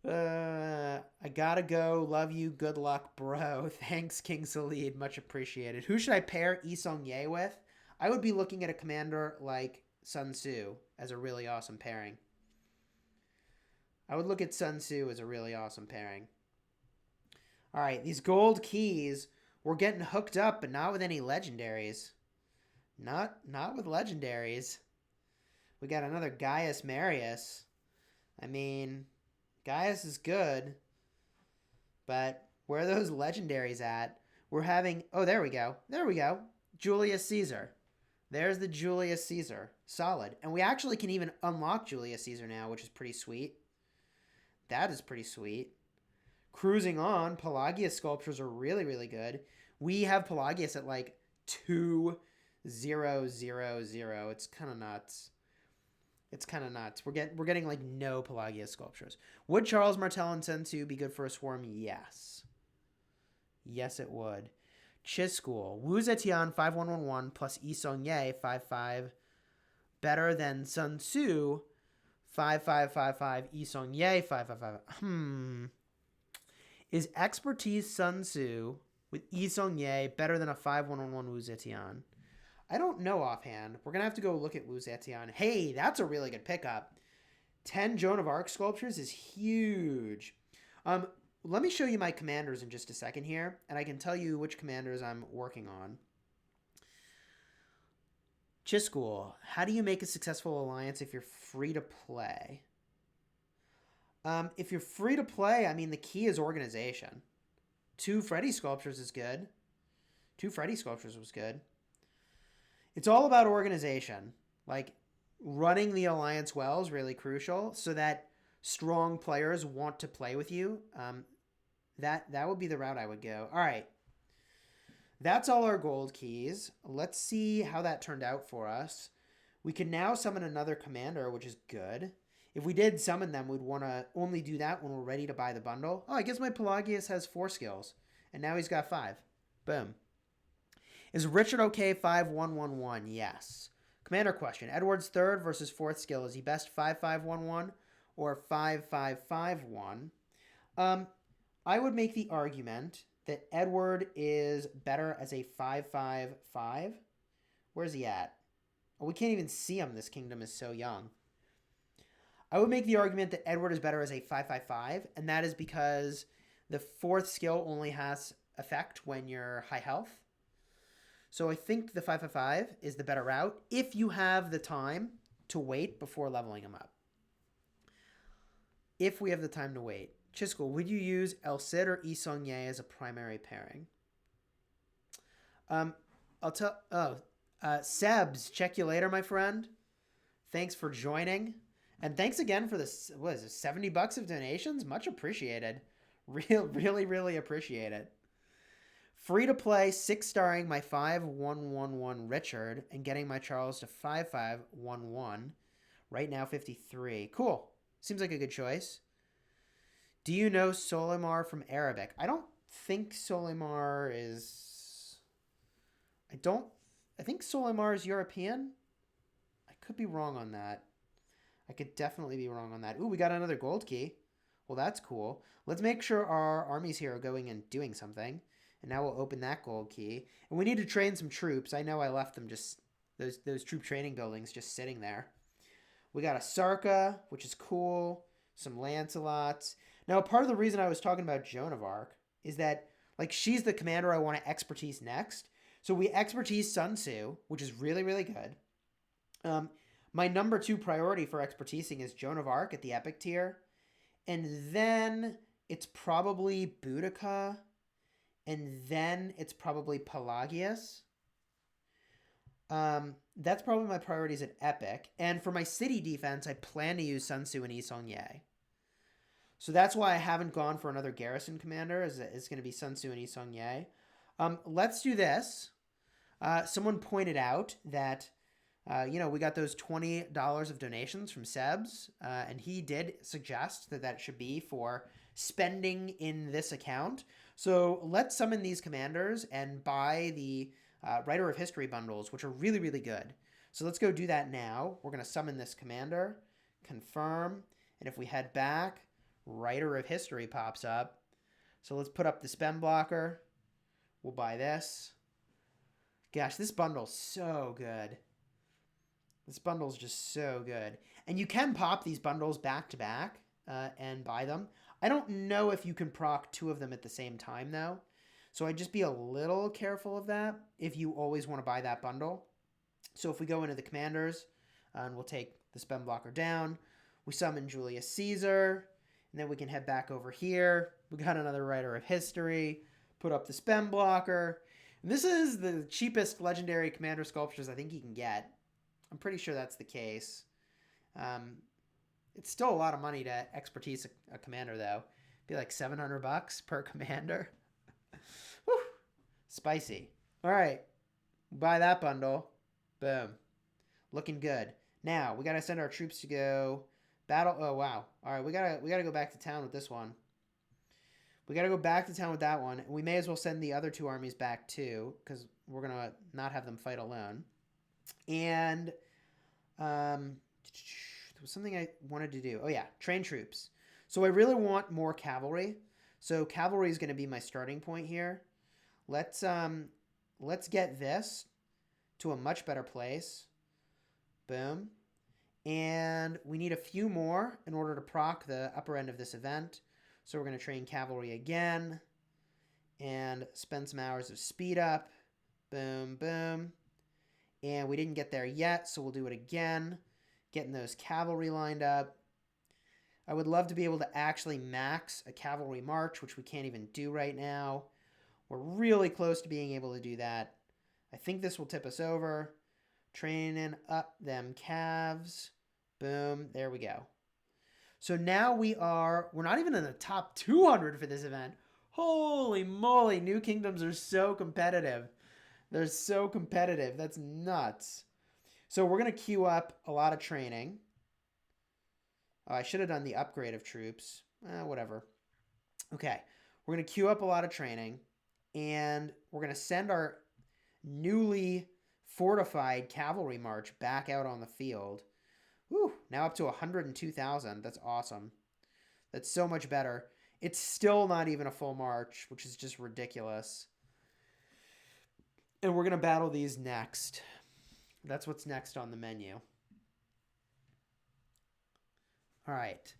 I gotta go. Love you. Good luck, bro. Thanks, King Salid. Much appreciated. Who should I pair Yi Song-Ye with? I would be looking at a commander like Sun Tzu as a really awesome pairing. I would look at Sun Tzu as a really awesome pairing. All right, these gold keys, we're getting hooked up, but not with any legendaries. Not with legendaries. We got another Gaius Marius. I mean, Gaius is good, but where are those legendaries at? We're having... Oh, there we go. There we go. Julius Caesar. There's the Julius Caesar. Solid. And we actually can even unlock Julius Caesar now, which is pretty sweet. That is pretty sweet. Cruising on, Pelagius sculptures are really, really good. We have Pelagius at like 2-0-0-0. It's kind of nuts. It's kind of nuts. We're getting like no Pelagius sculptures. Would Charles Martel and Sun Tzu be good for a swarm? Yes. Yes, it would. Chisgule. Wu Zetian 5111 plus Yi Song-Ye 55 better than Sun Tzu 5555 Yi Song-Ye 555. Is expertise Sun Tzu with Yi Song-Ye better than a 5111 Wu Zetian? I don't know offhand. We're going to have to go look at Wu Zetian. Hey, that's a really good pickup. 10 Joan of Arc sculptures is huge. Let me show you my commanders in just a second here, and I can tell you which commanders I'm working on. Chisgule, how do you make a successful alliance if you're free to play? If you're free to play, I mean, the key is organization. 2 Freddy sculptures is good. 2 Freddy sculptures was good. It's all about organization. Like, running the alliance well is really crucial so that strong players want to play with you. That would be the route I would go. All right. That's all our gold keys. Let's see how that turned out for us. We can now summon another commander, which is good. If we did summon them, we'd want to only do that when we're ready to buy the bundle. Oh, I guess my Pelagius has 4 skills, and now he's got 5. Boom. Is Richard okay 5111? Yes. Commander question. Edward's 3rd versus 4th skill. Is he best 5511 or 5551? I would make the argument that Edward is better as a 555. Where's he at? Oh, we can't even see him. This kingdom is so young. I would make the argument that Edward is better as a 555, and that is because the 4th skill only has effect when you're high health. So I think the 555 is the better route if you have the time to wait before leveling him up. If we have the time to wait. Chisgule, would you use El Cid or Yi Song-Ye as a primary pairing? Sebs, check you later, my friend. Thanks for joining. And thanks again for this, what is it, $70 of donations? Much appreciated. Really appreciate it. Free to play, 6-starring my 5111 Richard and getting my Charles to 5511. Right now, 53. Cool. Seems like a good choice. Do you know Solimar from Arabic? I don't think Solimar is... I think Solimar is European. I could be wrong on that. I could definitely be wrong on that. Ooh, we got another gold key. Well, that's cool. Let's make sure our armies here are going and doing something. And now we'll open that gold key. And we need to train some troops. I know I left them just... Those troop training buildings just sitting there. We got a Sarka, which is cool. Some Lancelots. Now, part of the reason I was talking about Joan of Arc is that, like, she's the commander I want to expertise next. So we expertise Sun Tzu, which is really good. My number 2 priority for expertising is Joan of Arc at the epic tier. And then it's probably Boudicca. And then it's probably Pelagius. That's probably my priorities at epic. And for my city defense, I plan to use Sun Tzu and Yi Song-Ye. So that's why I haven't gone for another garrison commander. It's going to be Sun Tzu and Yi Song-Ye. Let's do this. Someone pointed out that, we got those $20 of donations from Sebs, and he did suggest that that should be for spending in this account. So let's summon these commanders and buy the Writer of History bundles, which are really good. So let's go do that now. We're going to summon this commander, confirm, and if we head back, Writer of History pops up. So let's put up the spend blocker. We'll buy this. Gosh, this bundle's so good. This bundle's just so good. And you can pop these bundles back to back and buy them. I don't know if you can proc 2 of them at the same time, though. So I'd just be a little careful of that if you always want to buy that bundle. So if we go into the commanders, and we'll take the spend blocker down, we summon Julius Caesar, and then we can head back over here. We got another Writer of History, put up the spend blocker. And this is the cheapest legendary commander sculptures I think you can get. I'm pretty sure that's the case. It's still a lot of money to expertise a commander, though. It'd be like $700 per commander. Whew. Spicy. All right. Buy that bundle. Boom. Looking good. Now, we got to send our troops to go battle. Oh, wow. All right, we got to go back to town with this one. We got to go back to town with that one. We may as well send the other 2 armies back, too, because we're going to not have them fight alone. And there was something I wanted to do. Oh, yeah, train troops. So I really want more cavalry. So cavalry is going to be my starting point here. Let's get this to a much better place. Boom. And we need a few more in order to proc the upper end of this event. So we're going to train cavalry again and spend some hours of speed up. Boom, boom. And we didn't get there yet, so we'll do it again. Getting those cavalry lined up. I would love to be able to actually max a cavalry march, which we can't even do right now. We're really close to being able to do that. I think this will tip us over. Training up them calves. Boom. There we go. So now we're not even in the top 200 for this event. Holy moly. New Kingdoms are so competitive. They're so competitive. That's nuts. So we're going to queue up a lot of training. Oh, I should have done the upgrade of troops. Whatever. Okay. We're going to queue up a lot of training. And we're going to send our newly fortified cavalry march back out on the field. Whew, now up to 102,000. That's awesome. That's so much better. It's still not even a full march, which is just ridiculous. And we're going to battle these next. That's what's next on the menu. All right.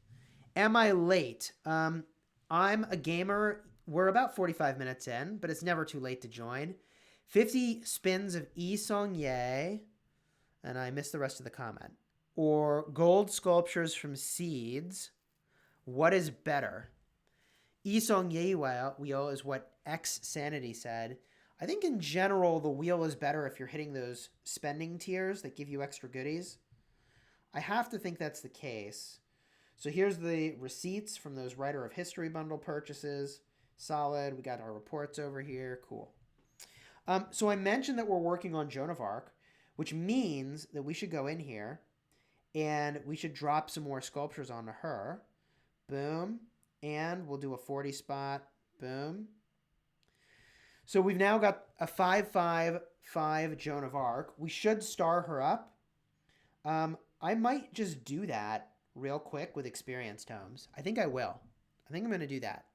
Am I late? I'm a gamer. We're about 45 minutes in, but it's never too late to join. 50 spins of Yi Song-Ye, and I missed the rest of the comment. Or gold sculptures from seeds. What is better? Yi Song-Ye wheel is what X Sanity said. I think in general, the wheel is better if you're hitting those spending tiers that give you extra goodies. I have to think that's the case. So here's the receipts from those Writer of History bundle purchases. Solid. We got our reports over here. Cool. So I mentioned that we're working on Joan of Arc, which means that we should go in here and we should drop some more sculptures onto her. Boom. And we'll do a 40 spot. Boom. So we've now got a 5-5-5 Joan of Arc. We should star her up. I might just do that real quick with experience tomes. I think I will. I think I'm going to do that.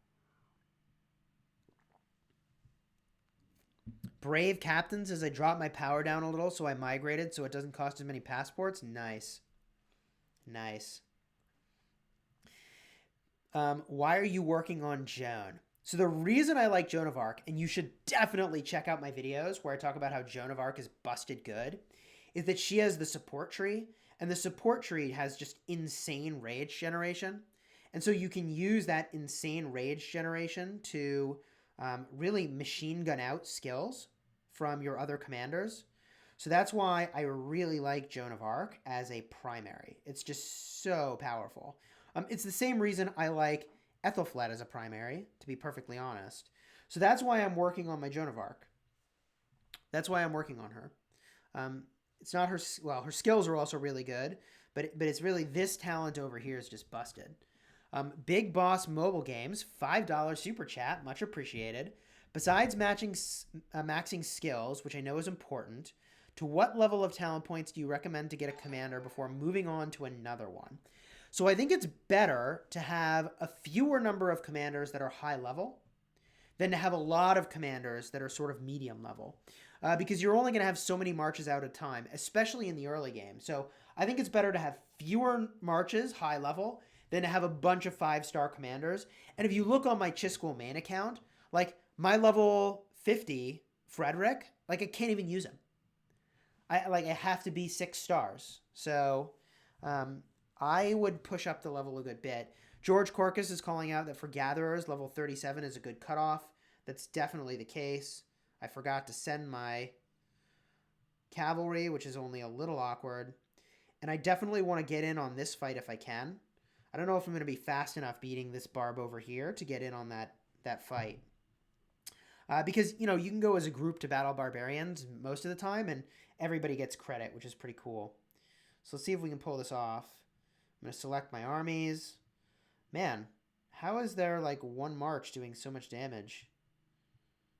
Brave captains as I drop my power down a little, so I migrated so it doesn't cost as many passports. Nice. Nice. Why are you working on Joan? So the reason I like Joan of Arc, and you should definitely check out my videos where I talk about how Joan of Arc is busted good, is that she has the support tree, and the support tree has just insane rage generation. And so you can use that insane rage generation to really machine gun out skills from your other commanders. So that's why I really like Joan of Arc as a primary. It's just so powerful. It's the same reason I like Ethelflaed as a primary, to be perfectly honest. So that's why I'm working on my Joan of Arc. That's why I'm working on her. It's not her... Well, her skills are also really good, but it's really this talent over here is just busted. Big Boss Mobile Games, $5 super chat, much appreciated. Besides maxing skills, which I know is important, to what level of talent points do you recommend to get a commander before moving on to another one? So I think it's better to have a fewer number of commanders that are high level than to have a lot of commanders that are sort of medium level. Because you're only going to have so many marches out at a time, especially in the early game. So I think it's better to have fewer marches high level than to have a bunch of 5-star commanders. And if you look on my Chisgule main account, like my level 50 Frederick, like I can't even use him. I have to be 6 stars. So I would push up the level a good bit. George Corcus is calling out that for Gatherers, level 37 is a good cutoff. That's definitely the case. I forgot to send my Cavalry, which is only a little awkward. And I definitely want to get in on this fight if I can. I don't know if I'm going to be fast enough beating this barb over here to get in on that fight. Because, you know, you can go as a group to battle barbarians most of the time, and everybody gets credit, which is pretty cool. So let's see if we can pull this off. I'm going to select my armies. Man, how is there like one march doing so much damage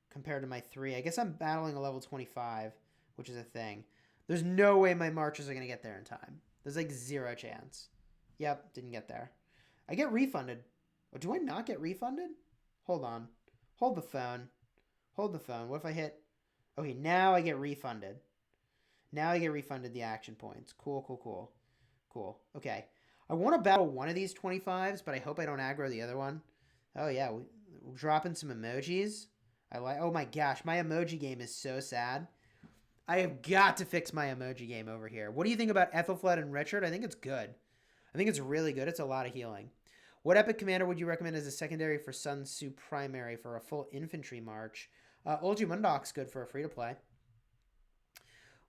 compared to my 3? I guess I'm battling a level 25, which is a thing. There's no way my marches are going to get there in time. There's like 0 chance. Yep, didn't get there. I get refunded. Oh, do I not get refunded? Hold on. Hold the phone. Hold the phone. What if I hit... Okay, now I get refunded. Now I get refunded the action points. Cool, cool, cool. Cool. Okay. I want to battle one of these 25s, but I hope I don't aggro the other one. Oh, yeah. We're dropping some emojis. Oh, my gosh. My emoji game is so sad. I have got to fix my emoji game over here. What do you think about Ethelflaed and Richard? I think it's good. I think it's really good. It's a lot of healing. What epic commander would you recommend as a secondary for Sun Tzu primary for a full infantry march? Olgi Mundok's good for a free-to-play.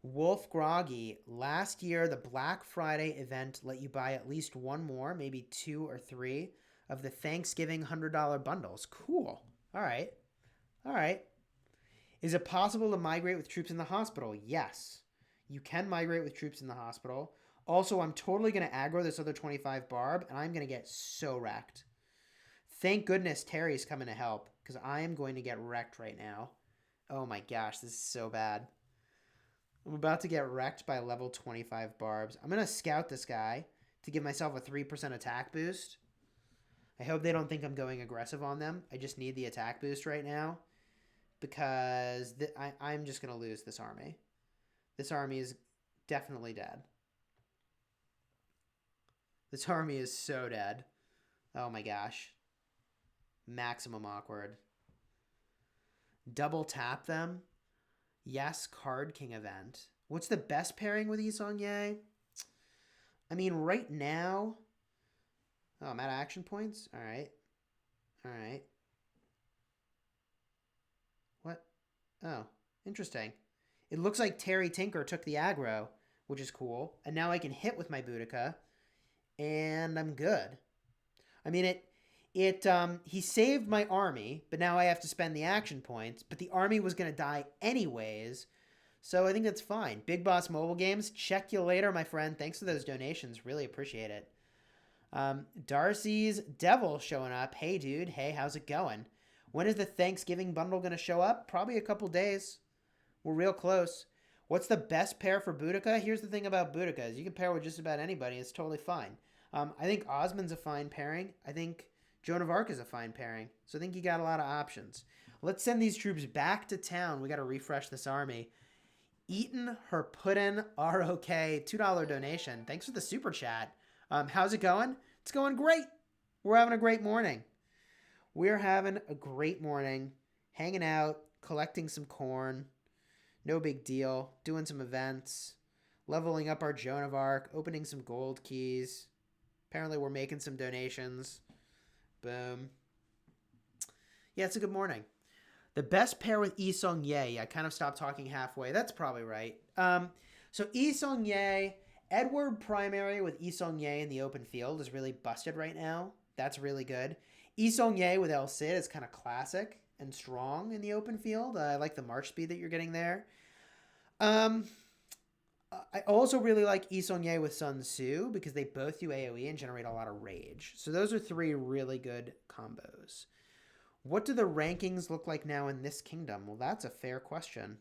Wolf Groggy. Last year, the Black Friday event let you buy at least one more, maybe 2 or 3, of the Thanksgiving $100 bundles. Cool. All right. All right. Is it possible to migrate with troops in the hospital? Yes. You can migrate with troops in the hospital. Also, I'm totally going to aggro this other 25 barb, and I'm going to get so wrecked. Thank goodness Terry's coming to help, because I am going to get wrecked right now. Oh my gosh, this is so bad. I'm about to get wrecked by level 25 barbs. I'm going to scout this guy to give myself a 3% attack boost. I hope they don't think I'm going aggressive on them. I just need the attack boost right now, because I'm just going to lose this army. This army is definitely dead. This army is so dead. Oh my gosh. Maximum awkward. Double tap them. Yes, Card King event. What's the best pairing with Yisong Ye? I mean, right now... Oh, I'm out of action points? Alright. Alright. What? Oh, interesting. It looks like Terry Tinker took the aggro which is cool. And now I can hit with my Boudicca, and I'm good. I mean, he saved my army, but now I have to spend the action points. But the army was going to die anyways, so I think that's fine. Big Boss Mobile Games, check you later, my friend. Thanks for those donations. Really appreciate it. Darcy's Devil showing up. Hey, dude. Hey, how's it going? When is the Thanksgiving bundle going to show up? Probably a couple days. We're real close. What's the best pair for Boudicca? Here's the thing about Boudicca is you can pair with just about anybody. It's totally fine. I think Osmond's a fine pairing. I think Joan of Arc is a fine pairing. So I think you got a lot of options. Let's send these troops back to town. We got to refresh this army. Eaton Her Puddin' ROK, $2 donation. Thanks for the super chat. How's it going? It's going great. We're having a great morning. We're having a great morning, hanging out, collecting some corn. No big deal. Doing some events, leveling up our Joan of Arc, opening some gold keys. Apparently we're making some donations. Boom. Yeah, it's a good morning. The best pair with Yi Song Ye. I kind of stopped talking halfway. That's probably right. So Yi Song Ye, Edward primary with Yi Song Ye in the open field is really busted right now. That's really good. Yi Song Ye with El Cid is kind of classic and strong in the open field. I like the march speed that you're getting there. I also really like Yi Song Ye with Sun Tzu because they both do AoE and generate a lot of rage. So those are 3 really good combos. What do the rankings look like now in this kingdom? Well, that's a fair question.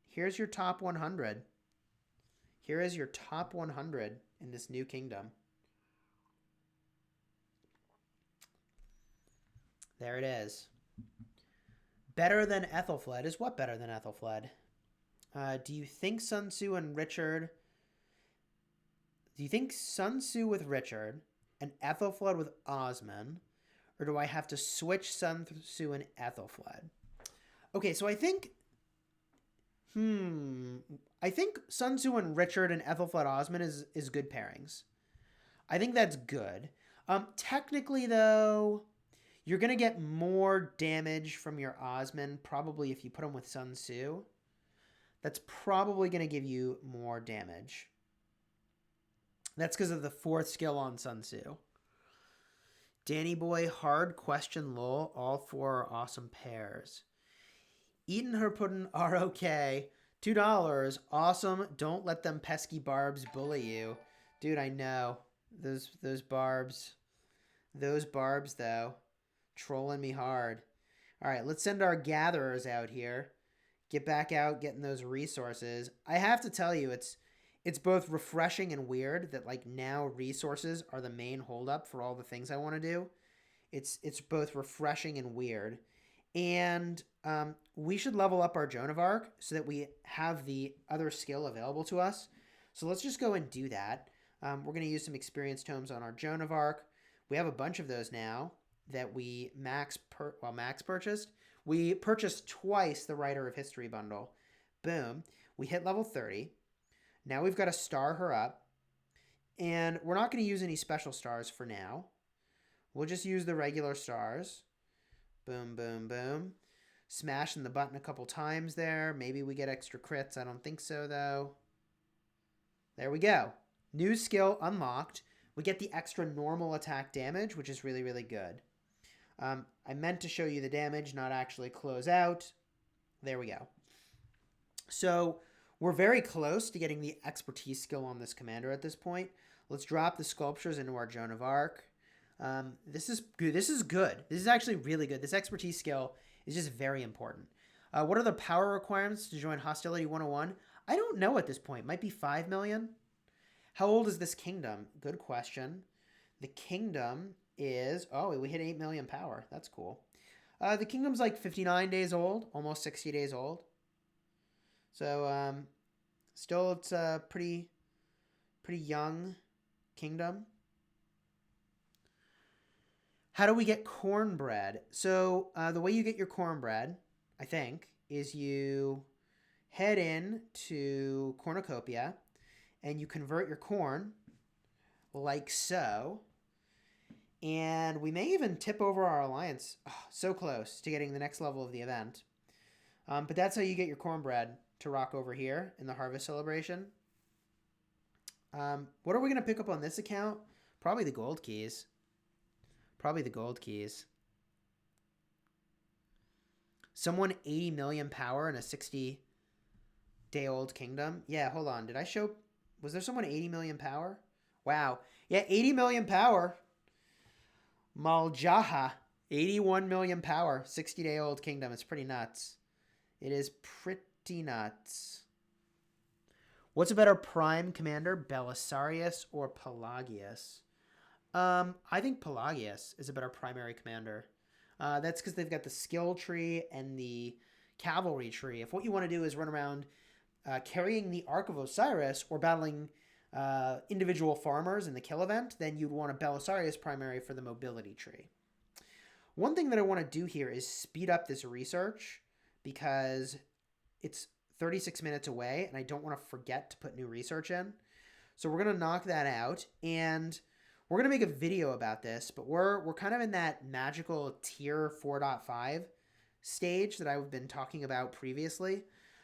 Here's your top 100. Here is your top 100 in this new kingdom. There it is. Better than Ethelfled is what better than Ethelfled? Do you think Sun Tzu and Richard... Do you think Sun Tzu with Richard and Ethelfled with Osmond? Or do I have to switch Sun Tzu and Ethelfled? Okay, so I think... I think Sun Tzu and Richard and Ethelfled Osmond is good pairings. I think that's good. Technically, though... You're going to get more damage from your Osmond probably if you put him with Sun Tzu. That's probably going to give you more damage. That's because of the 4th skill on Sun Tzu. Danny Boy, hard question, lol. All 4 are awesome pairs. Eating Her Puddin' ROK, $2. Awesome. Don't let them pesky barbs bully you. Dude, I know. Those barbs. Those barbs, though. Trolling me hard. All right, let's send our gatherers out here. Get back out, getting those resources. I have to tell you, it's both refreshing and weird that like now resources are the main holdup for all the things I want to do. It's both refreshing and weird. And we should level up our Joan of Arc so that we have the other skill available to us. So let's just go and do that. We're going to use some experience tomes on our Joan of Arc. We have a bunch of those now that we max purchased. We purchased twice the Writer of History bundle. Boom. We hit level 30. Now we've got to star her up. And we're not going to use any special stars for now. We'll just use the regular stars. Boom, boom, boom. Smashing the button a couple times there. Maybe we get extra crits. I don't think so, though. There we go. New skill unlocked. We get the extra normal attack damage, which is really, really good. I meant to show you the damage, not actually close out. There we go. So we're very close to getting the expertise skill on this commander at this point. Let's drop the sculptures into our Joan of Arc. This is good. This is good. This is actually really good. This expertise skill is just very important. What are the power requirements to join Hostility 101? I don't know at this point. Might be 5 million. How old is this kingdom? Good question. The kingdom is... Oh, we hit 8 million power. That's cool. The kingdom's like 59 days old. Almost 60 days old. So, still it's a pretty young kingdom. How do we get cornbread? So, the way you get your cornbread, I think, is you head in to Cornucopia and you convert your corn like so. And we may even tip over our alliance. Oh, so close to getting the next level of the event. But that's how you get your cornbread to rock over here in the harvest celebration. What are we going to pick up on this account? Probably the gold keys. Probably the gold keys. Someone 80 million power in a 60-day-old kingdom. Yeah, hold on. Did I show... Was there someone 80 million power? Wow. Yeah, 80 million power. Maljaha. 81 million power. 60-day-old kingdom. It's pretty nuts. It is pretty nuts. What's a better prime commander, Belisarius or Pelagius? I think Pelagius is a better primary commander. That's because they've got the skill tree and the cavalry tree. If what you want to do is run around carrying the Ark of Osiris or battling individual farmers in the kill event, then you'd want a Belisarius primary for the mobility tree. One thing that I want to do here is speed up this research because it's 36 minutes away and I don't want to forget to put new research in. So we're going to knock that out and we're going to make a video about this, but we're kind of in that magical tier 4.5 stage that I've been talking about previously.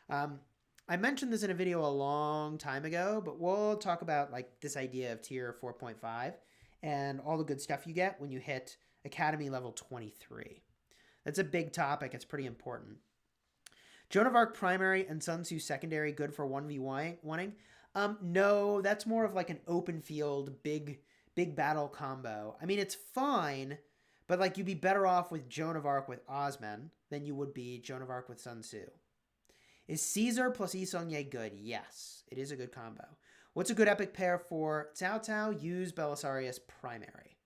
I mentioned this in a video a long time ago, but we'll talk about like this idea of tier 4.5 and all the good stuff you get when you hit Academy level 23. That's a big topic. It's pretty important. Joan of Arc primary and Sun Tzu secondary good for 1v1ing? No, that's more of like an open field, big battle combo. I mean, it's fine, but like you'd be better off with Joan of Arc with Osman than you would be Joan of Arc with Sun Tzu. Is Caesar plus Yi Seong-Ye good? Yes, it is a good combo. What's a good epic pair for Cao Cao? Use Belisarius primary.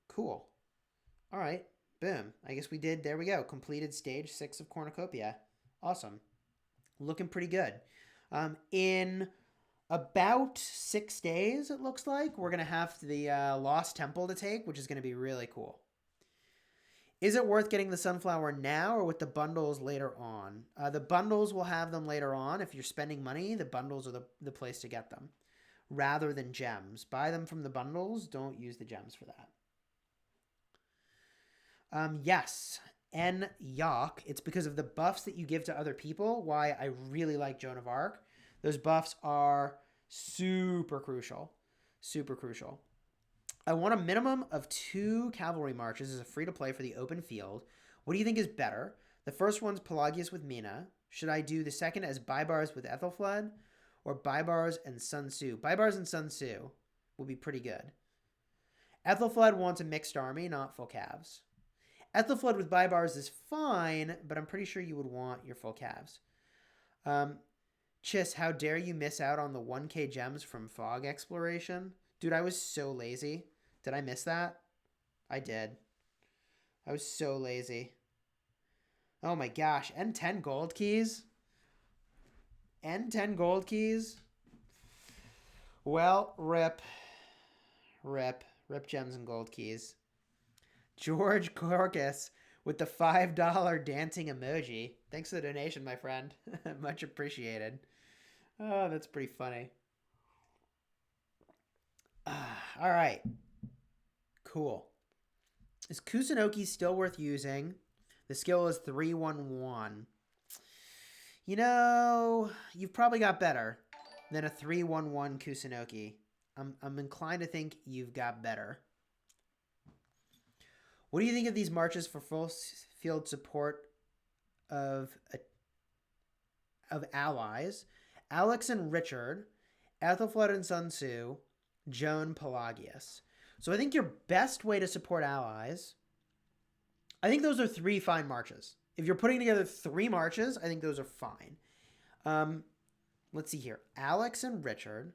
Cool. All right. Boom. I guess we did. There we go. Completed stage 6 of Cornucopia. Awesome. Looking pretty good. In about 6 days, it looks like, we're going to have the Lost Temple to take, which is going to be really cool. Is it worth getting the Sunflower now or with the bundles later on? The bundles will have them later on. If you're spending money, the bundles are the place to get them rather than gems. Buy them from the bundles. Don't use the gems for that. Yes, N Yok. It's because of the buffs that you give to other people. Why I really like Joan of Arc. Those buffs are super crucial. Super crucial. I want a minimum of 2 cavalry marches as a free-to-play for the open field. What do you think is better? The first one's Pelagius with Mina. Should I do the second as Baibars with Ethelfled? Or Baibars and Sun Tzu? Baibars and Sun Tzu will be pretty good. Ethelfled wants a mixed army, not full calves. Ethelfled with Baibars is fine, but I'm pretty sure you would want your full calves. Chis, how dare you miss out on the 1k gems from Fog Exploration? Dude, I was so lazy. Did I miss that? I did. I was so lazy. Oh my gosh. And 10 gold keys? And 10 gold keys? Well, rip. Rip. Rip gems and gold keys. George Corcus with the $5 dancing emoji. Thanks for the donation, my friend. Much appreciated. Oh, that's pretty funny. All right. Cool. Is Kusunoki still worth using? The skill is 311. You know, you've probably got better than a 311 Kusunoki. I'm inclined to think you've got better. What do you think of these marches for full field support of allies? Alex and Richard, Ethelfled and Sun Tzu, Joan Pelagius. So I think your best way to support allies, I think those are 3 fine marches. If you're putting together 3 marches, I think those are fine. Let's see here. Alex and Richard,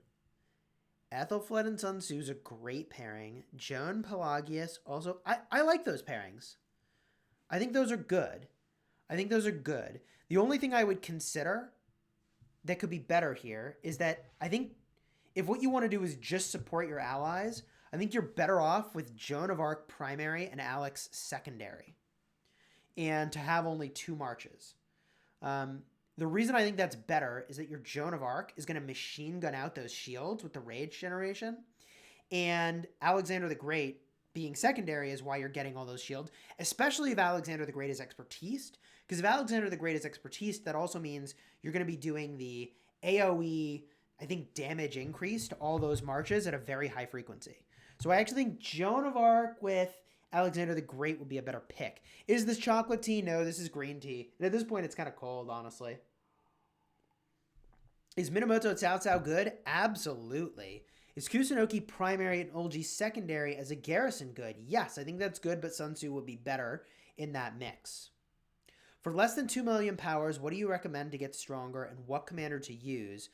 Ethelfled and Sun Tzu is a great pairing. Joan Pelagius also. I like those pairings. I think those are good. The only thing I would consider that could be better here is that I think if what you want to do is just support your allies, I think you're better off with Joan of Arc primary and Alex secondary. And to have only 2 marches. The reason I think that's better is that your Joan of Arc is going to machine gun out those shields with the rage generation. And Alexander the Great being secondary is why you're getting all those shields, especially if Alexander the Great is expertise. Because if Alexander the Great is expertise, that also means you're going to be doing the AoE I think, damage increase to all those marches at a very high frequency. So I actually think Joan of Arc with Alexander the Great would be a better pick. Is this chocolate tea? No, this is green tea. And at this point, it's kind of cold, honestly. Is Minamoto Cao Cao good? Absolutely. Is Kusunoki primary and Olgi secondary as a garrison good? Yes, I think that's good, but Sun Tzu would be better in that mix. For less than 2 million powers, what do you recommend to get stronger and what commander to use?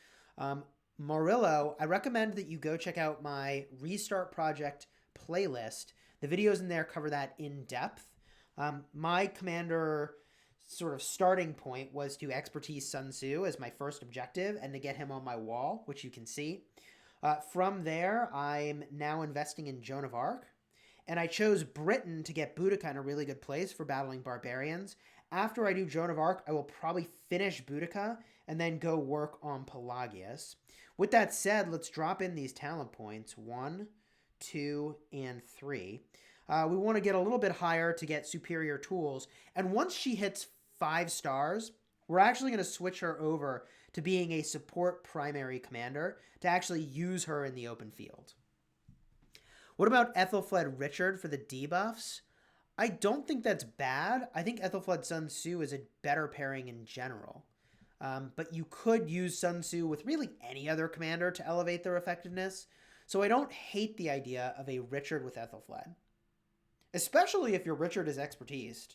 Morillo, I recommend that you go check out my Restart Project playlist. The videos in there cover that in depth. My commander sort of starting point was to expertise Sun Tzu as my first objective and to get him on my wall, which you can see. From there, I'm now investing in Joan of Arc. And I chose Britain to get Boudicca in a really good place for battling barbarians. After I do Joan of Arc, I will probably finish Boudicca and then go work on Pelagius. With that said, let's drop in these talent points. 1, 2, and 3. We want to get a little bit higher to get superior tools. And once she hits 5 stars, we're actually going to switch her over to being a support primary commander to actually use her in the open field. What about Ethelfled Richard for the debuffs? I don't think that's bad. I think Ethelfled Sun Tzu is a better pairing in general. But you could use Sun Tzu with really any other commander to elevate their effectiveness. So I don't hate the idea of a Richard with Ethelfled. Especially if your Richard is expertised.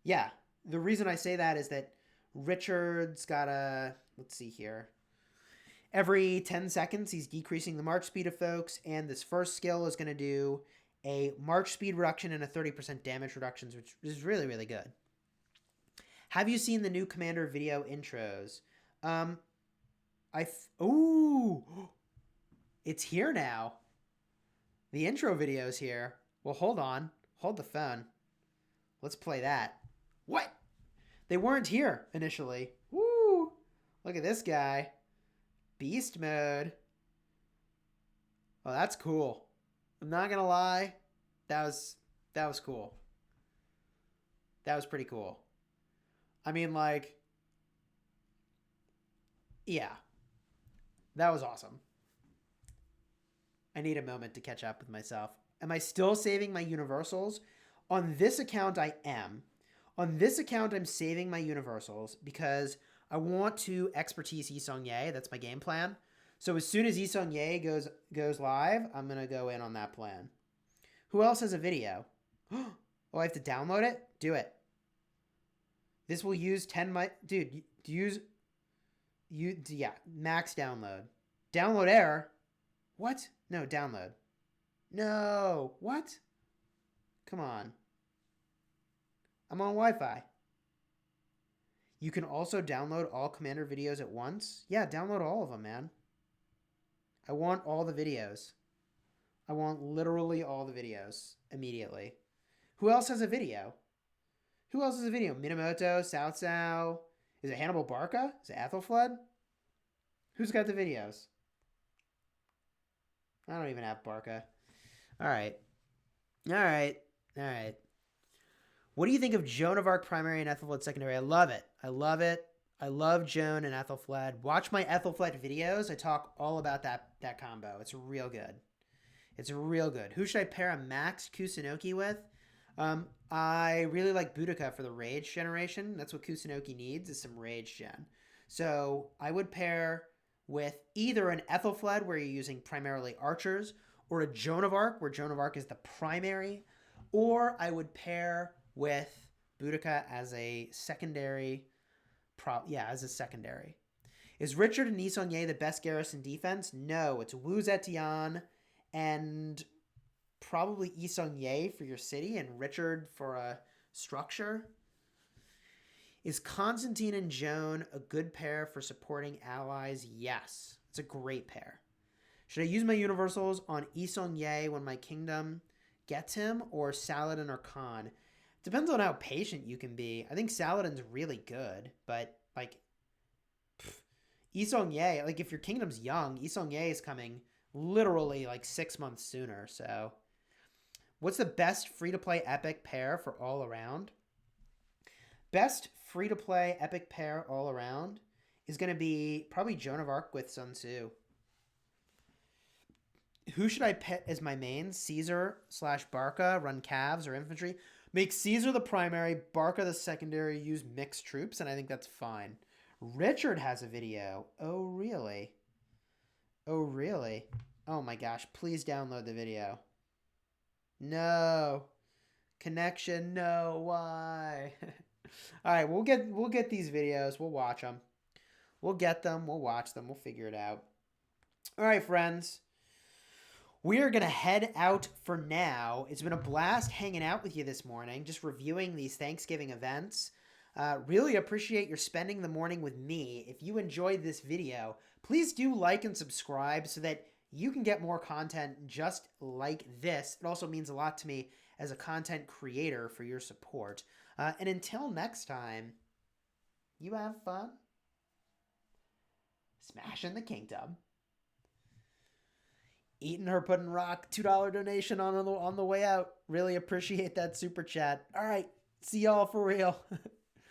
Yeah, the reason I say that is that Richard's got a, let's see here. Every 10 seconds, he's decreasing the march speed of folks, and this first skill is going to do a march speed reduction and a 30% damage reductions, which is really, really good. Have you seen the new Commander video intros? Ooh, it's here now. The intro video's here. Well, hold on. Hold the phone. Let's play that. What? They weren't here initially. Woo! Look at this guy. Beast mode. Oh, that's cool. I'm not gonna lie. That was cool. That was pretty cool. I mean, like, yeah. That was awesome. I need a moment to catch up with myself. Am I still saving my universals? On this account, I am. On this account, I'm saving my universals because I want to expertise Yi Seong-Ye. That's my game plan. So as soon as Yi Seong-Ye goes live, I'm going to go in on that plan. Who else has a video? Oh, I have to download it? Do it. This will use 10 dude, yeah, max download. Download error? What? No, download. No, what? Come on. I'm on Wi-Fi. You can also download all Commander videos at once. Yeah, download all of them, man. I want all the videos. I want literally all the videos immediately. Who else has a video? Who else has a video? Minamoto, Cao Cao. Is it Hannibal Barca? Is it Ethelfled? Who's got the videos? I don't even have Barca. All right. What do you think of Joan of Arc primary and Ethelfled secondary? I love it. I love Joan and Ethelfled. Watch my Ethelfled videos. I talk all about that combo. It's real good. Who should I pair a maxed Kusunoki with? I really like Boudicca for the rage generation. That's what Kusunoki needs, is some rage gen. So I would pair with either an Ethelfled where you're using primarily archers, or a Joan of Arc where Joan of Arc is the primary, or I would pair with Boudicca as a secondary. Is Richard and Yi Seong-Ye the best garrison defense? No, it's Wu Zetian and probably Yi Seong-Ye for your city and Richard for a structure. Is Constantine and Joan a good pair for supporting allies? Yes, it's a great pair. Should I use my universals on Yi Seong-Ye when my kingdom gets him, or Saladin or Khan? Depends on how patient you can be. I think Saladin's really good, but like Yi Seong-Ye, like if your kingdom's young, Yi Seong-Ye is coming literally like 6 months sooner. So what's the best free-to-play epic pair for all around? Best free-to-play epic pair all around is going to be probably Joan of Arc with Sun Tzu. Who should I pet as my main? Caesar / Barca, run Cavs or infantry. Make Caesar the primary, Barca the secondary, use mixed troops, and I think that's fine. Richard has a video. Oh, really? Oh, really? Oh my gosh, please download the video. No. Connection, no, why? All right, we'll get these videos. We'll watch them. We'll get them. We'll watch them. We'll figure it out. All right, friends. We are going to head out for now. It's been a blast hanging out with you this morning, just reviewing these Thanksgiving events. Really appreciate your spending the morning with me. If you enjoyed this video, please do like and subscribe so that you can get more content just like this. It also means a lot to me as a content creator for your support. And until next time, you have fun smashing the kingdom. Eating her pudding rock, $2 donation on the way out. Really appreciate that super chat. All right, see y'all for real.